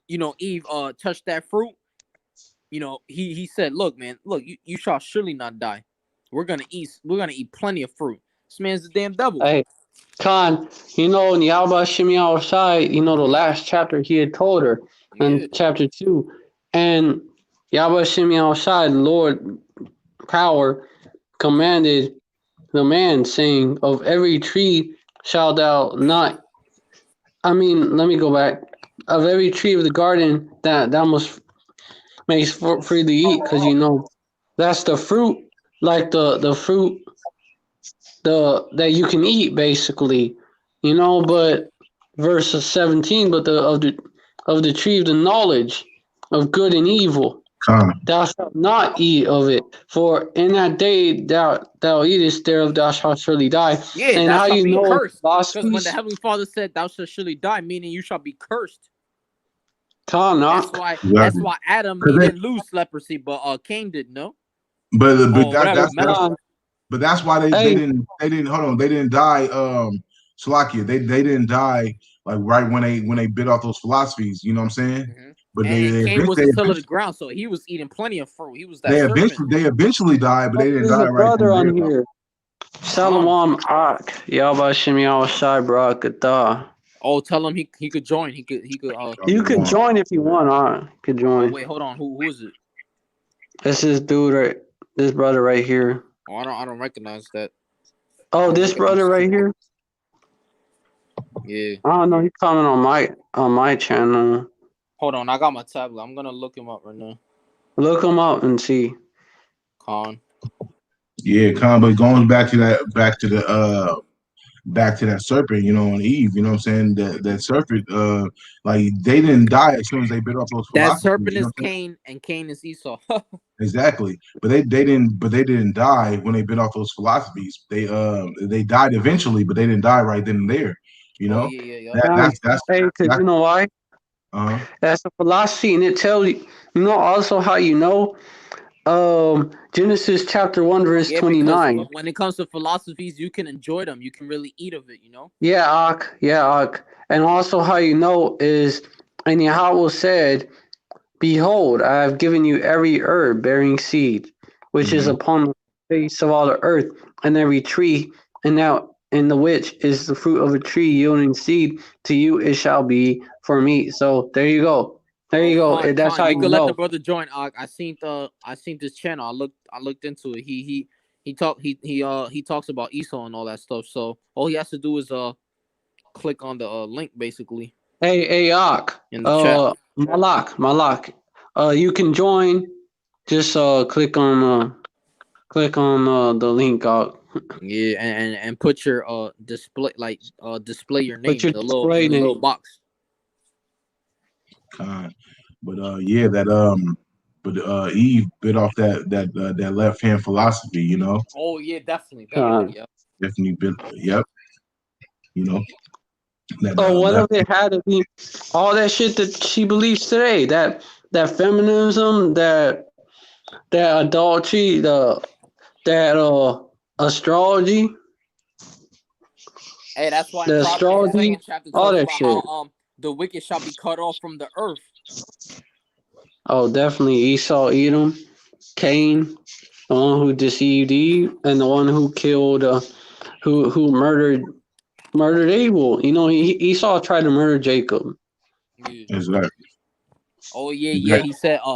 you know, Eve touch that fruit, you know, he said, "Look, man, look, you shall surely not die. We're gonna eat plenty of fruit." This man's the damn devil. Hey, Khan, you know, in Yahweh Shemi Shai, you know, the last chapter he had told her in chapter 2. And Yahweh Shemi Shai, the Lord power, commanded the man, saying, "Of every tree shalt thou not." I mean, let me go back. Of every tree of the garden that thou must make free to eat, because you know that's the fruit, like the fruit that you can eat, basically, you know. But verse 17, but of the tree of the knowledge of good and evil, thou shalt not eat of it, for in that day thou eatest thereof, thou shalt surely die. Yeah, And thou how shalt you be know cursed. Because when the Heavenly Father said, "Thou shalt surely die," meaning you shall be cursed. That's why Adam, he didn't lose leprosy, but Cain did, no? But that's why they didn't hold on, they didn't die. Slovakia, they didn't die like right when they bit off those philosophies. You know what I'm saying? Mm-hmm. But and Cain was the till of the ground, so he was eating plenty of fruit. He was that serpent. They eventually died, but they didn't There's die a right then brother and on there. here. Shalom Ak. Yahweh Shem Yahweh Shai Barakatah. Oh, tell him he could join. He could You could join if you want. You could join. Oh, wait, hold on. Who is it? It's this dude right, this brother right here. Oh, I don't recognize that. Oh, this brother right here. Yeah. I don't know. He's coming on my channel. Hold on, I got my tablet. I'm gonna look him up right now. Look him up and see. Khan. Yeah, Khan. But going back to that serpent, you know, on Eve, you know what I'm saying? That serpent, like they didn't die as soon as they bit off those That philosophies. serpent You know is Cain, and Cain is Esau. Exactly, but they didn't die when they bit off those philosophies. They died eventually, but they didn't die right then and there. You know, yeah. That's hey, because you know why? That's a philosophy, and it tells you. You know also how you know. Genesis chapter 1 verse 29. Because when it comes to philosophies, you can enjoy them. You can really eat of it, you know? Yeah, Ak. And also how you know is, and Yahweh said, "Behold, I have given you every herb bearing seed, which is upon the face of all the earth, and every tree, and now in the which is the fruit of a tree yielding seed, to you it shall be for meat." So there you go. There you go. That's how you you can let the know. brother join. I seen this channel. I looked into it. He talks about Esau and all that stuff. So all he has to do is click on the link basically. Hey, Ak. In the chat. Malak. You can join. Just click on the link out. Yeah, and put your display display your name Put your in the little box. But yeah, Eve bit off that left hand philosophy, you know. Oh yeah, definitely. Definitely bit. Yep. You know. What if it had to be all that shit that she believes today? That feminism, that adultery, that astrology. Hey, that's why in the Proverbs the astrology, second chapter all talks that about shit. how the wicked shall be cut off from the earth. Oh, definitely Esau, Edom, Cain, the one who deceived Eve, and the one who killed, who murdered Abel. You know, Esau tried to murder Jacob. Yeah. Exactly. Oh yeah, yeah. Exactly.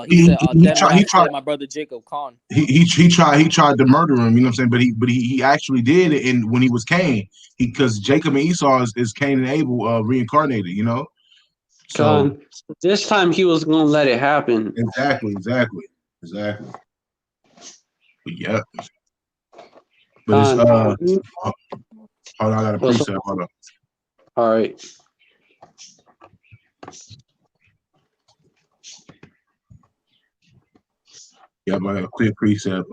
He said, He then will tried. I He tried. slay my brother Jacob Khan. He tried to murder him. You know what I'm saying? But he actually did it. And when he was Cain, because Jacob and Esau is Cain and Abel reincarnated. You know. So Con, this time he was gonna let it happen. exactly. But yeah. But it's Con, hold on, I got a what's precept. Hold on. all right? Yeah, but a clear precept.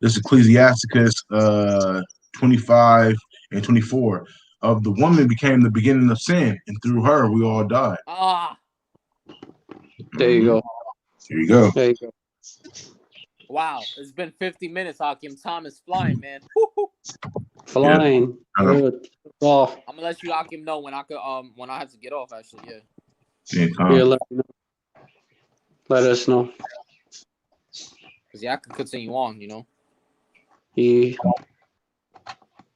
This is Ecclesiasticus 25 and 24. Of the woman became the beginning of sin, and through her we all died. Ah, There you go. Here you go. There you go. wow. It's been 50 minutes, Hakim. Time is flying, man. Flying. Off. I'm gonna let you Hakim know when I have to get off. Actually, yeah. Here, let us know. Cause yeah, I can continue on. You know. Yeah.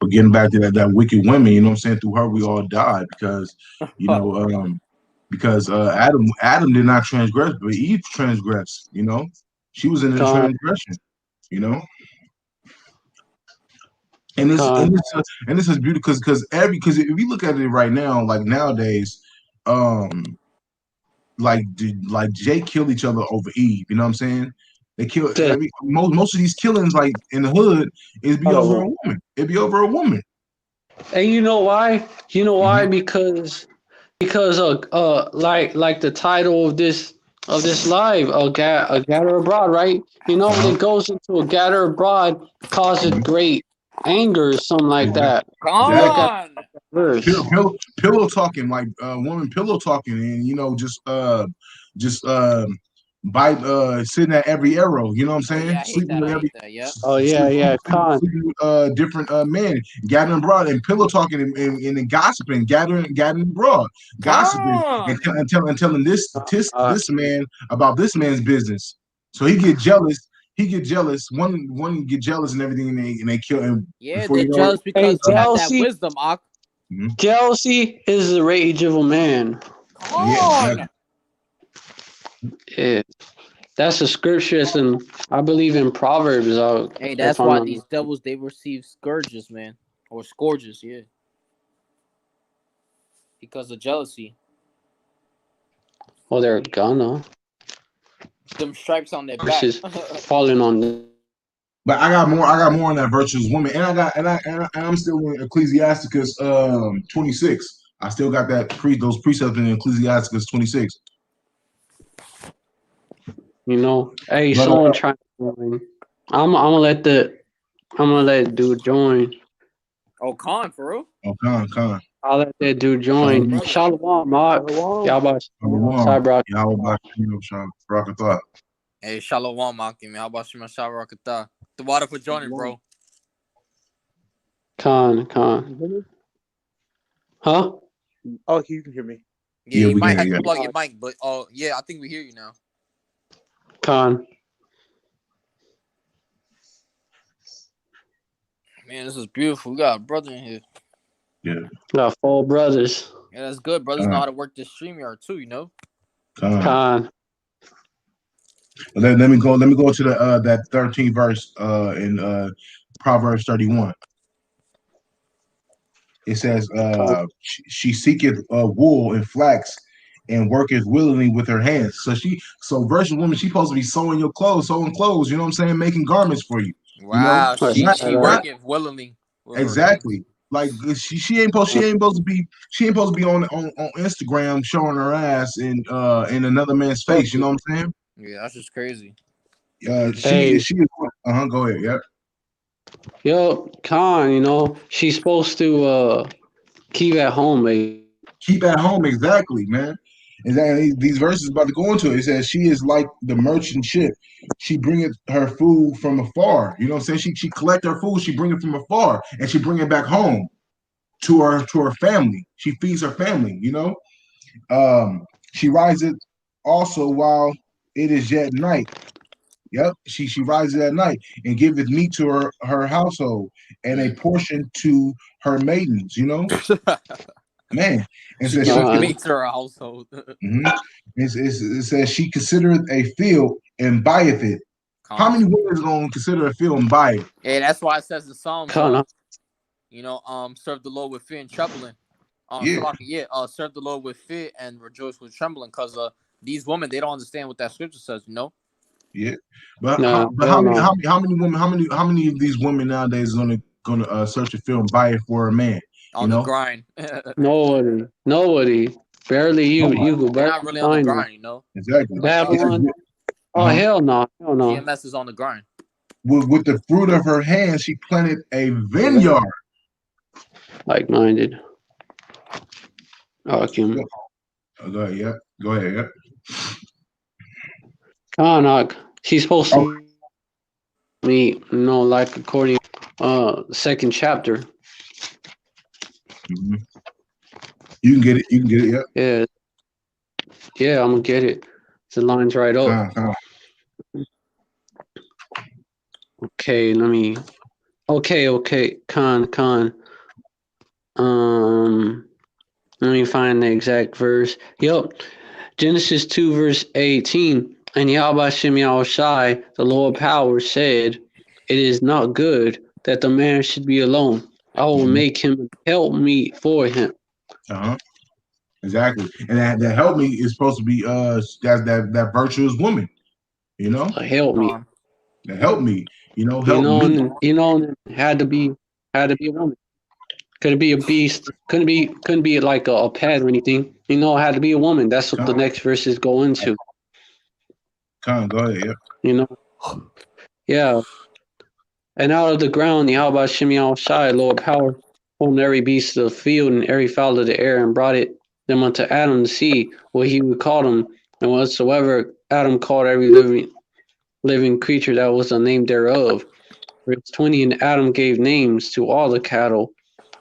But getting back to that wicked woman, you know what I'm saying? Through her we all died because, you know, because Adam did not transgress, but Eve transgressed. You know, she was in the Con, transgression. You know. And con. this is beautiful because if you look at it right now, like nowadays, like Jay killed each other over Eve. You know what I'm saying? They kill most of these killings, like in the hood, is be over a woman. It'd be over a woman. And you know why? You know why? Mm-hmm. Because like the title of this live, a gather abroad, right? You know, when it goes into a gather abroad, causes great anger or something like that. Come Look at on. that verse. Pillow talking, like woman pillow talking, and you know just bite sitting at every arrow. You know what I'm Oh saying? yeah, I hate that. I hate that. Yep. Oh yeah, con, Sleeping with different men, gathering abroad and pillow talking and then gossiping, gathering abroad, gossiping Come and telling this man about this man's business. So he get jealous. One get jealous and everything, and they kill him. Yeah, Before they're you know it, jealous because they have that wisdom, Ak. jealousy is the rage of a man. Come yeah, on. Yeah, that's a scripture, and I believe in Proverbs. Hey, If that's I'm why not, these devils they receive scourges, man, or scourges, yeah, because of jealousy. oh, they're gonna Them stripes on their back. versus falling on them. But I got more. I got more on that virtuous woman, and I'm still in Ecclesiasticus 26. I still got those precepts in Ecclesiasticus 26. You know, hey, But someone trying to join. I'm gonna let dude join. Oh, Khan, for real? oh, Con. I'll let that dude join. Shalom, Mark. Y'all about Cyber. Hey, Shalom, Maki, man. How about you, Shabarakata? The water for joining, bro. Con. Huh? Oh, you can hear me. Yeah, you we might can have hear to you. plug your mic, but yeah, I think we hear you now. Con. Man, this is beautiful. We got a brother in here. Yeah. Got 4 brothers. Yeah, that's good. Brothers know how to work this StreamYard too, you know. Con. Let me go to the that 13th verse in Proverbs 31. It says, she seeketh wool and flax and worketh willingly with her hands. So virtuous woman, she supposed to be sewing clothes, you know what I'm saying, making garments for you. You know, Wow, she working willingly with her hands. Exactly. Like she ain't supposed to be on Instagram showing her ass in another man's face. You know what I'm saying? Yeah, that's just crazy. She is. Go ahead. Yep. Yo, Con. You know she's supposed to keep at home, mate. Keep at home. Exactly, man. And then these verses about to go into it. It says she is like the merchant ship. She bringeth her food from afar. You know what I'm saying? She collect her food. She bring it from afar and she bring it back home. to her family. She feeds her family. She rises also while it is yet night. Yep, she rises at night and giveth meat to her household and a portion to her maidens. Man, and She says giveth she. meat to her household. It says she considereth a field and buyeth it. How many women is gonna consider a field and buy it? Hey, that's why it says in Psalms, Con. serve the Lord with fear and trembling. Yeah. Serve the Lord with fear and rejoice with trembling, because these women, they don't understand what that scripture says, Yeah, but No, how hell many no. women how many of these women nowadays is gonna search a field and buy it for a man? On the grind. Nobody. Barely you Nobody. could They're barely not really on the find them. grind, Exactly. Like Babylon. Oh Uh-huh. hell no, hell no. GMS is on the grind. With the fruit of her hands, she planted a vineyard. Like-minded. Go ahead. Yeah. Go ahead. Yeah. Karnak. She's supposed Oh. to meet, like according second chapter. Mm-hmm. You can get it. You can get it. Yeah. Yeah, I'm gonna get it. The line's right up. Okay, let me. Okay. Con. Let me find the exact verse. Yep. Genesis 2, verse 18. And Yahweh Shem Shai, the Lord Power, said, "It is not good that the man should be alone. I will make him help me for him." Exactly. And that help me is supposed to be that virtuous woman, Help me. That help me, help me. Had to be a woman. Couldn't be a beast. Couldn't be like a pet or anything. It had to be a woman. That's what the next verses go into. Go ahead. Yeah. Yeah. And out of the ground, Yahweh Shem Shai, Lord Power, formed every beast of the field and every fowl of the air, and brought them unto Adam to see what he would call them. And whatsoever Adam called every living creature, that was the name thereof. Verse 20, and Adam gave names to all the cattle,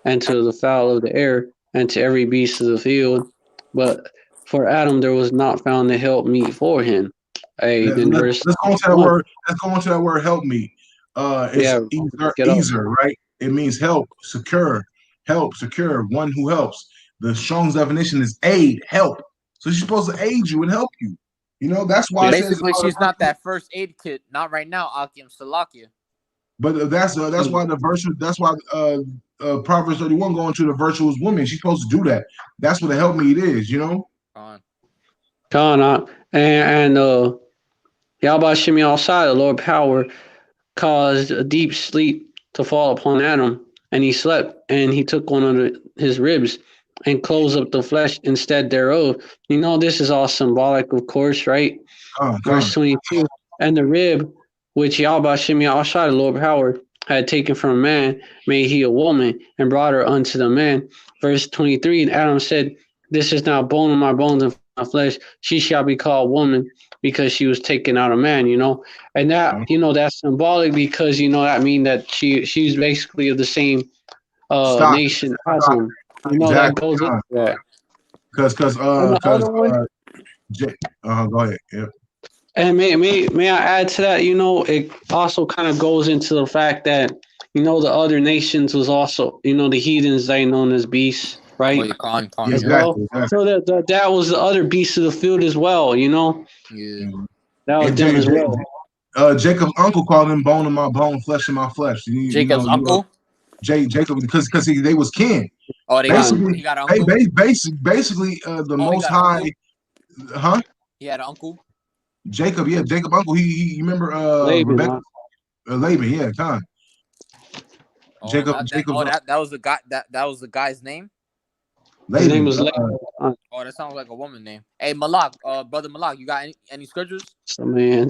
and to the fowl of the air, and to every beast of the field. But for Adam there was not found a help meet for him. Let's go into that word. Let's go into that word. Help me. It's Ezer, right? It means help, secure, one who helps. The Strong's definition is aid, help. So she's supposed to aid you and help you. That's why basically she's not that first aid kit. Not right now, Akim Salakia. But that's why Proverbs 31 going to the virtuous woman. She's supposed to do that. That's what the help meet is, And Yahweh Shem Shai, the Lord Power, caused a deep sleep to fall upon Adam, and he slept, and he took one of his ribs and closed up the flesh instead thereof. This is all symbolic, of course, right? Verse 22, and the rib which Yahweh Shem Shai, the Lord Power, had taken from a man, made he a woman, and brought her unto the man. Verse 23, and Adam said, "This is now bone of my bones and my flesh. She shall be called woman, because she was taken out of man," and that that's symbolic, because that mean that she's basically of the same nation as him. Exactly. That goes into that. Because go ahead. Yep. And may I add to that? It also kind of goes into the fact that the other nations was also the heathens, they known as beasts, right? Exactly. So that was the other beasts of the field as well. Yeah. That was them as well. Jacob's uncle called him bone of my bone, flesh of my flesh. Jacob's uncle? Jacob, because they was kin. Oh, he got an uncle? Basically, the Most High, huh? He had an uncle? Jacob uncle. You remember Laban, Rebecca? Laban, yeah, time. Jacob. That was the guy. That was the guy's name. Laban. His name was Laban. That sounds like a woman name. Hey, Malak, brother Malak, you got any scriptures? Man.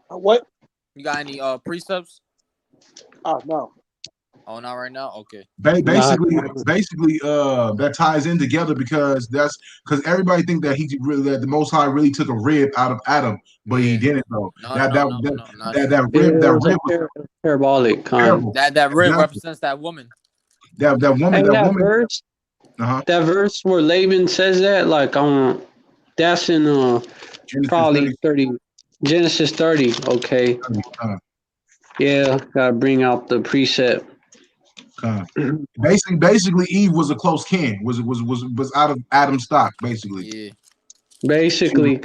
What? You got any precepts? Oh no. Oh, not right now. Okay. Basically, that ties in together because everybody think that that the Most High really took a rib out of Adam, but he didn't though. No, not That true. rib was parabolic kind. terrible. That rib Exactly. represents that woman. That woman. Hey, That that woman. verse, Uh-huh. that verse where Laban says that, like that's in Genesis probably 30, Genesis 30. Okay, yeah, gotta bring out the precept. Basically, Eve was a close kin. Was out of Adam's stock. Basically. Yeah. Basically,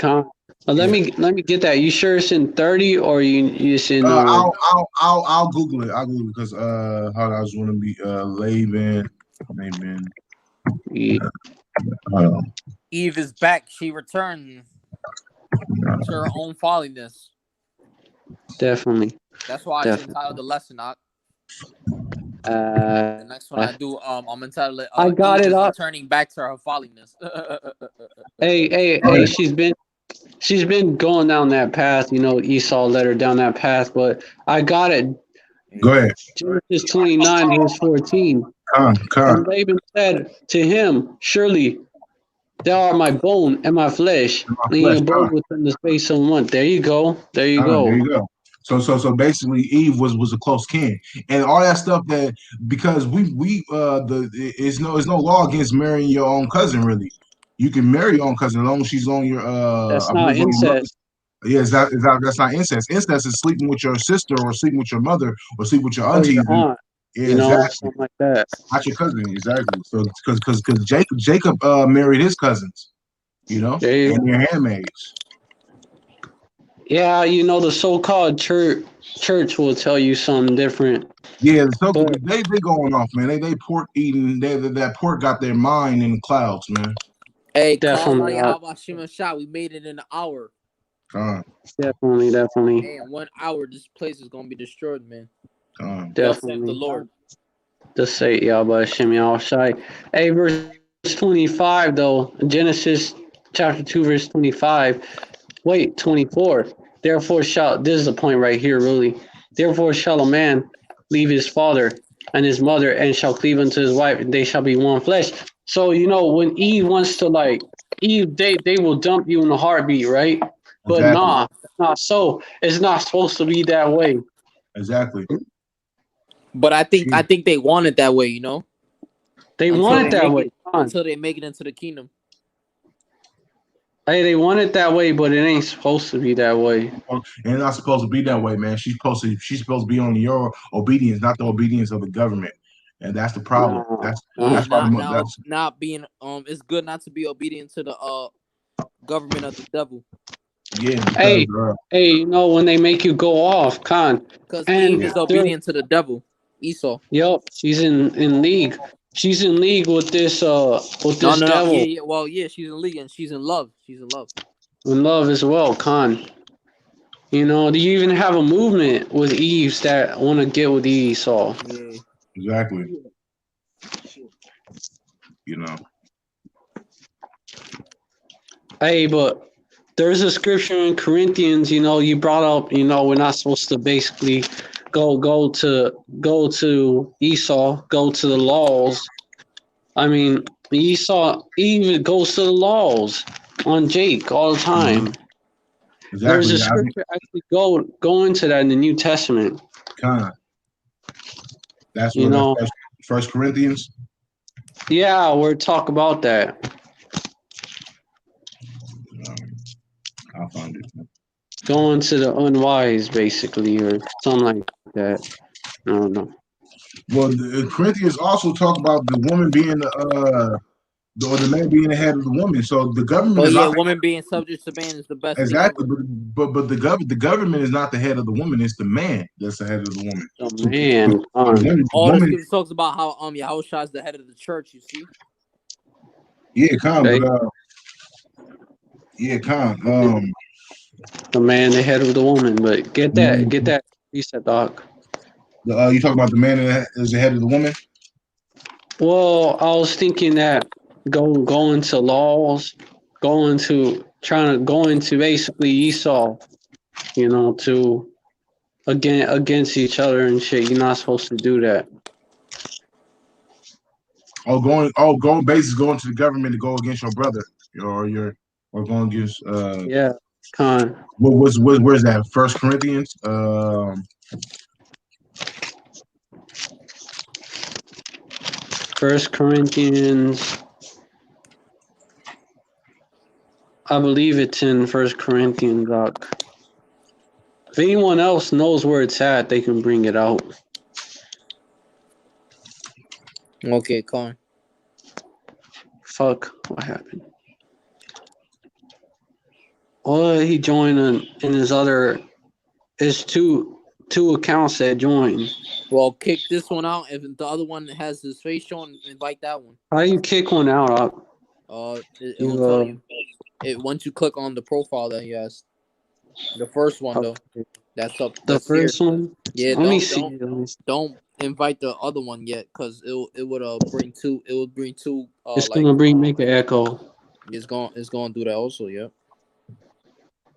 let me get that. You sure it's in 30 or you it's in I'll Google it. I'll Google it because how I was want to be Laban. Yeah. Eve is back. She returned to her own folliness. Definitely. That's why I entitled the lesson. The next one I do, I'm entitled. I got Eve it is up. returning back to her folliness. Hey, she's been going down that path, Esau led her down that path, but I got it. Go ahead. Genesis 29, verse 14. And Laban said to him, surely thou art my bone and my flesh, and he abode within the space of a month. There you go. There you go. So basically, Eve was a close kin, and all that stuff that because it's no law against marrying your own cousin. Really, you can marry your own cousin as long as she's on your That's not incest. Yeah, that's not incest. Incest is sleeping with your sister or sleeping with your mother or sleeping with your auntie. Yeah, exactly. Something like that. Not your cousin, exactly. So because Jacob married his cousins, and their handmaids. Yeah, the so-called church will tell you something different. Yeah, they going off, man. They pork eating. That pork got their mind in the clouds, man. Hey, definitely. How about Shima Shah? We made it in an hour. Definitely. Hey, in 1 hour, this place is gonna be destroyed, man. Definitely. The Lord. Just say Yahweh Shem Shai. Hey, verse 25 though, Genesis chapter 2, verse 25. Wait, 24. Therefore this is the point right here, really. Therefore shall a man leave his father and his mother and shall cleave unto his wife, and they shall be one flesh. So when Eve wants to Eve, they will dump you in a heartbeat, right? But not so. It's not supposed to be that way. Exactly. But I think they want it that way, They want it that way until they make it into the kingdom. Hey, they want it that way, but it ain't supposed to be that way. It's not supposed to be that way, man. She's supposed to be on your obedience, not the obedience of the government, and that's the problem. That's not being It's good not to be obedient to the government of the devil. Yeah. Hey, when they make you go off, because Eve is obedient to the devil, Esau. Yep, she's in league. She's in league with this devil. Yeah. Well, yeah, she's in league and she's in love. She's in love. In love as well, Do you even have a movement with Eves that want to get with Esau? Yeah. Exactly. Hey, but there's a scripture in Corinthians, you brought up, we're not supposed to basically go to Esau, go to the laws. I mean, Esau even goes to the laws on Jake all the time. Exactly. There's a scripture actually go into that in the New Testament. That's what First Corinthians. Yeah, we're talk about that. I'll find it. Going to the unwise, basically, or something like that. I don't know. Well, the Corinthians also talk about the woman being the man being the head of the woman. So the government. Woman being subject to man is the best. Exactly, but the government is not the head of the woman. It's the man that's the head of the woman. The man. All the scripture talks about how Yahushua is the head of the church. You see. Yeah, Okay. The man, the head of the woman, but get that. You said, Doc. You talking about the man that is the head of the woman? Well, I was thinking that going to laws, going to basically Esau, to against each other and shit. You're not supposed to do that. going basis going to the government to go against your brother or going against Yeah, con. where's that? First Corinthians. First Corinthians. I believe it's in First Corinthians, Doc. If anyone else knows where it's at, they can bring it out. Okay, Con. Fuck, what happened? Well, he joined in his other. It's two accounts that joined. Well, kick this one out. If the other one has his face shown, invite that one. How you kick one out? It will tell you. Once you click on the profile that he has. The first one though. That's up. The first here. one. Yeah. Let me see. Don't invite the other one yet, because it would bring two. It would bring two. It's gonna make an echo. It's gonna do that also. Yeah.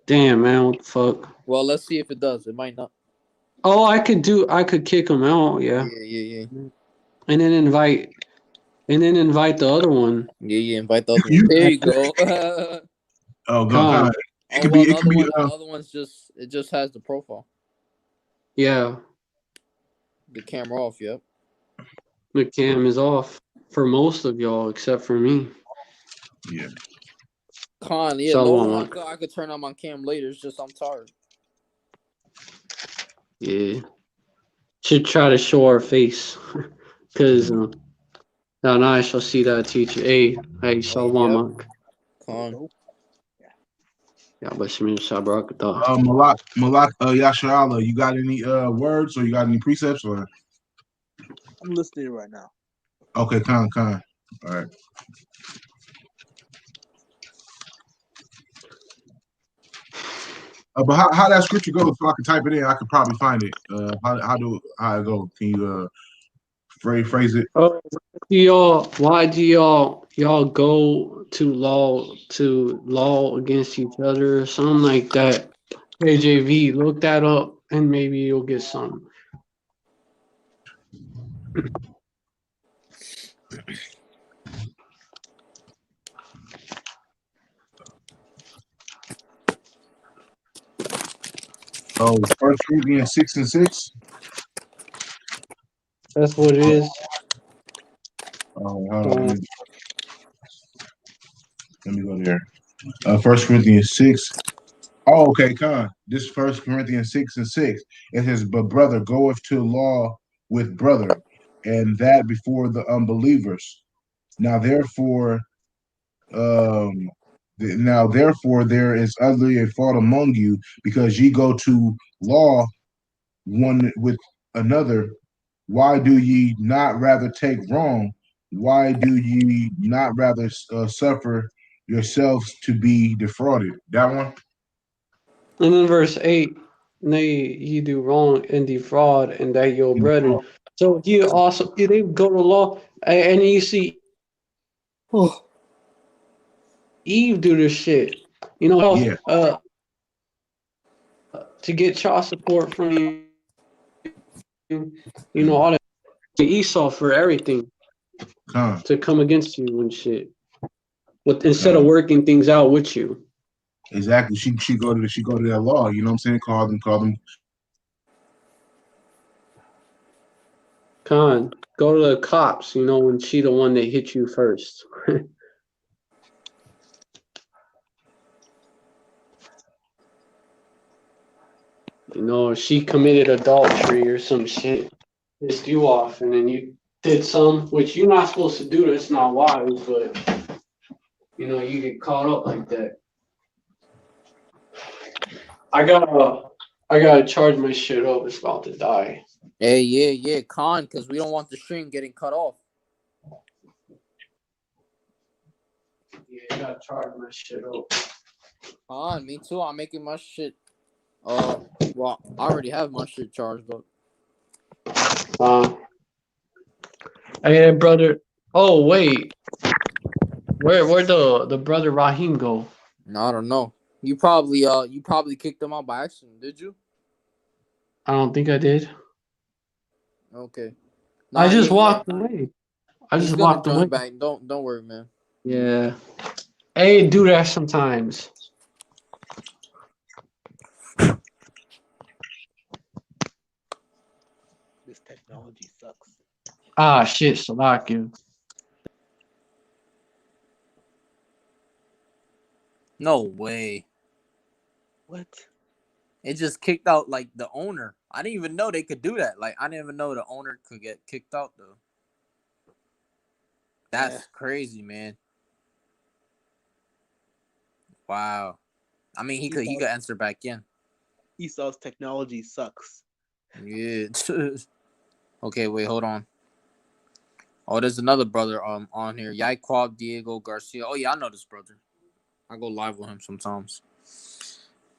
Damn, man, what the fuck? Well, let's see if it does. It might not. Oh, I could kick him out. Yeah. Yeah. And then invite the other one. Yeah. Invite the other one. There you go. God. The other one's just has the profile. Yeah. The camera off, yep. The cam is off for most of y'all except for me. Yeah. Con, yeah, no, I could turn on my cam later. It's just I'm tired. Yeah. Should try to show our face. Cause now I shall see that teacher. Hey, Shalom. Con. Yeah, but Shemir Shabrak. Malak Yashala, you got any words or you got any precepts or? I'm listening right now. Okay, Con. All right. But how that scripture goes, so I can type it in, I could probably find it. How it go? Can you phrase it? Why do y'all go to law against each other or something like that? KJV, look that up and maybe you'll get something. Oh, 1 Corinthians 6:6. That's what it is. Oh, hold on. Let me go there. 1 Corinthians 6. Oh, okay, Con. This 1 Corinthians 6:6. It says, "But brother goeth to law with brother, and that before the unbelievers. Now therefore there is utterly a fault among you, because ye go to law one with another. Why do ye not rather take wrong? Why do ye not rather suffer yourselves to be defrauded?" That one. And then verse 8, nay, ye do wrong and defraud, and that your brethren. So they go to law, and you see Eve do this shit. To get child support from you, all that Esau for everything. To come against you and shit. Instead of working things out with you. Exactly. She go to that law, you know what I'm saying? Call them. Con, go to the cops, when she the one that hit you first. She committed adultery or some shit, pissed you off, and then you did some, which you're not supposed to do. That's not wise, but you get caught up like that. I gotta charge my shit up. It's about to die. Hey, yeah, Con, because we don't want the stream getting cut off. Yeah, I gotta charge my shit up. Con, me too. I'm making my shit. Well, I already have my shit charged up. Hey, brother. Oh wait, where the brother Raheem go? No, I don't know. You probably kicked him out by accident, did you? I don't think I did. Okay. I just walked away. I He's just gonna walked away. join back. Don't worry, man. Yeah. Hey, do that sometimes. This technology sucks. Ah, shit, Salakia. No way. What? It just kicked out like the owner. I didn't even know they could do that. Like I didn't even know the owner could get kicked out though. That's crazy, man. Wow. I mean, he could answer back in. Esau's technology sucks. Yeah. Okay, wait, hold on. Oh, there's another brother on here. Yaquab Diego Garcia. Oh yeah, I know this brother. I go live with him sometimes.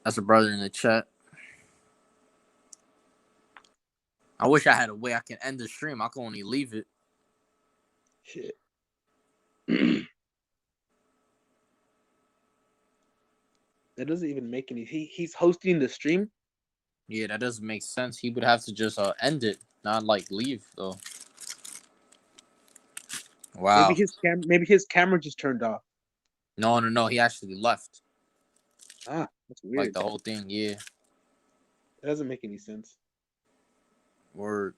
That's a brother in the chat. I wish I had a way I can end the stream. I can only leave it. Shit. That doesn't even make any. He's hosting the stream. Yeah, that doesn't make sense. He would have to just end it, not like leave though. Wow. Maybe his camera just turned off. No. He actually left. Ah, that's weird. Like the whole thing, yeah. That doesn't make any sense. Word.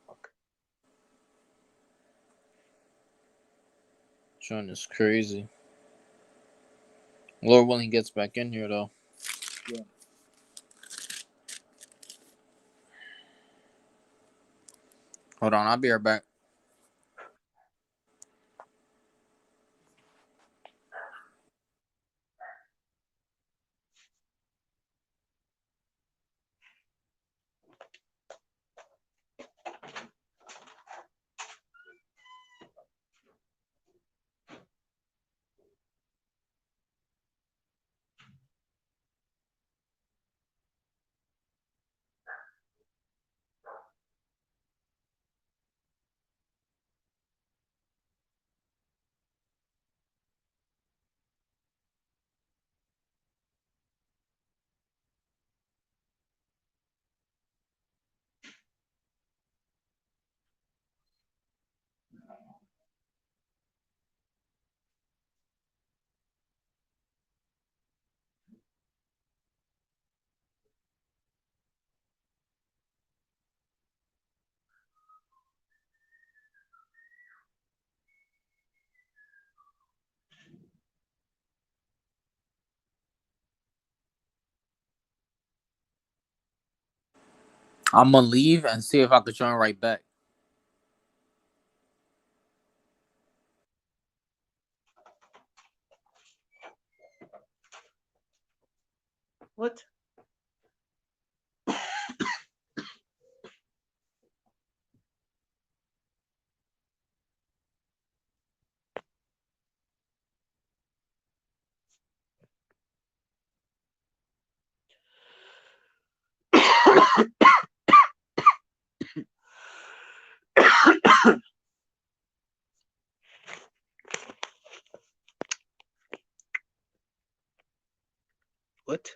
Fuck. Sean is crazy. Lord willing, he gets back in here though. Yeah. Hold on, I'll be right back. I'm gonna leave and see if I could join right back. What? What?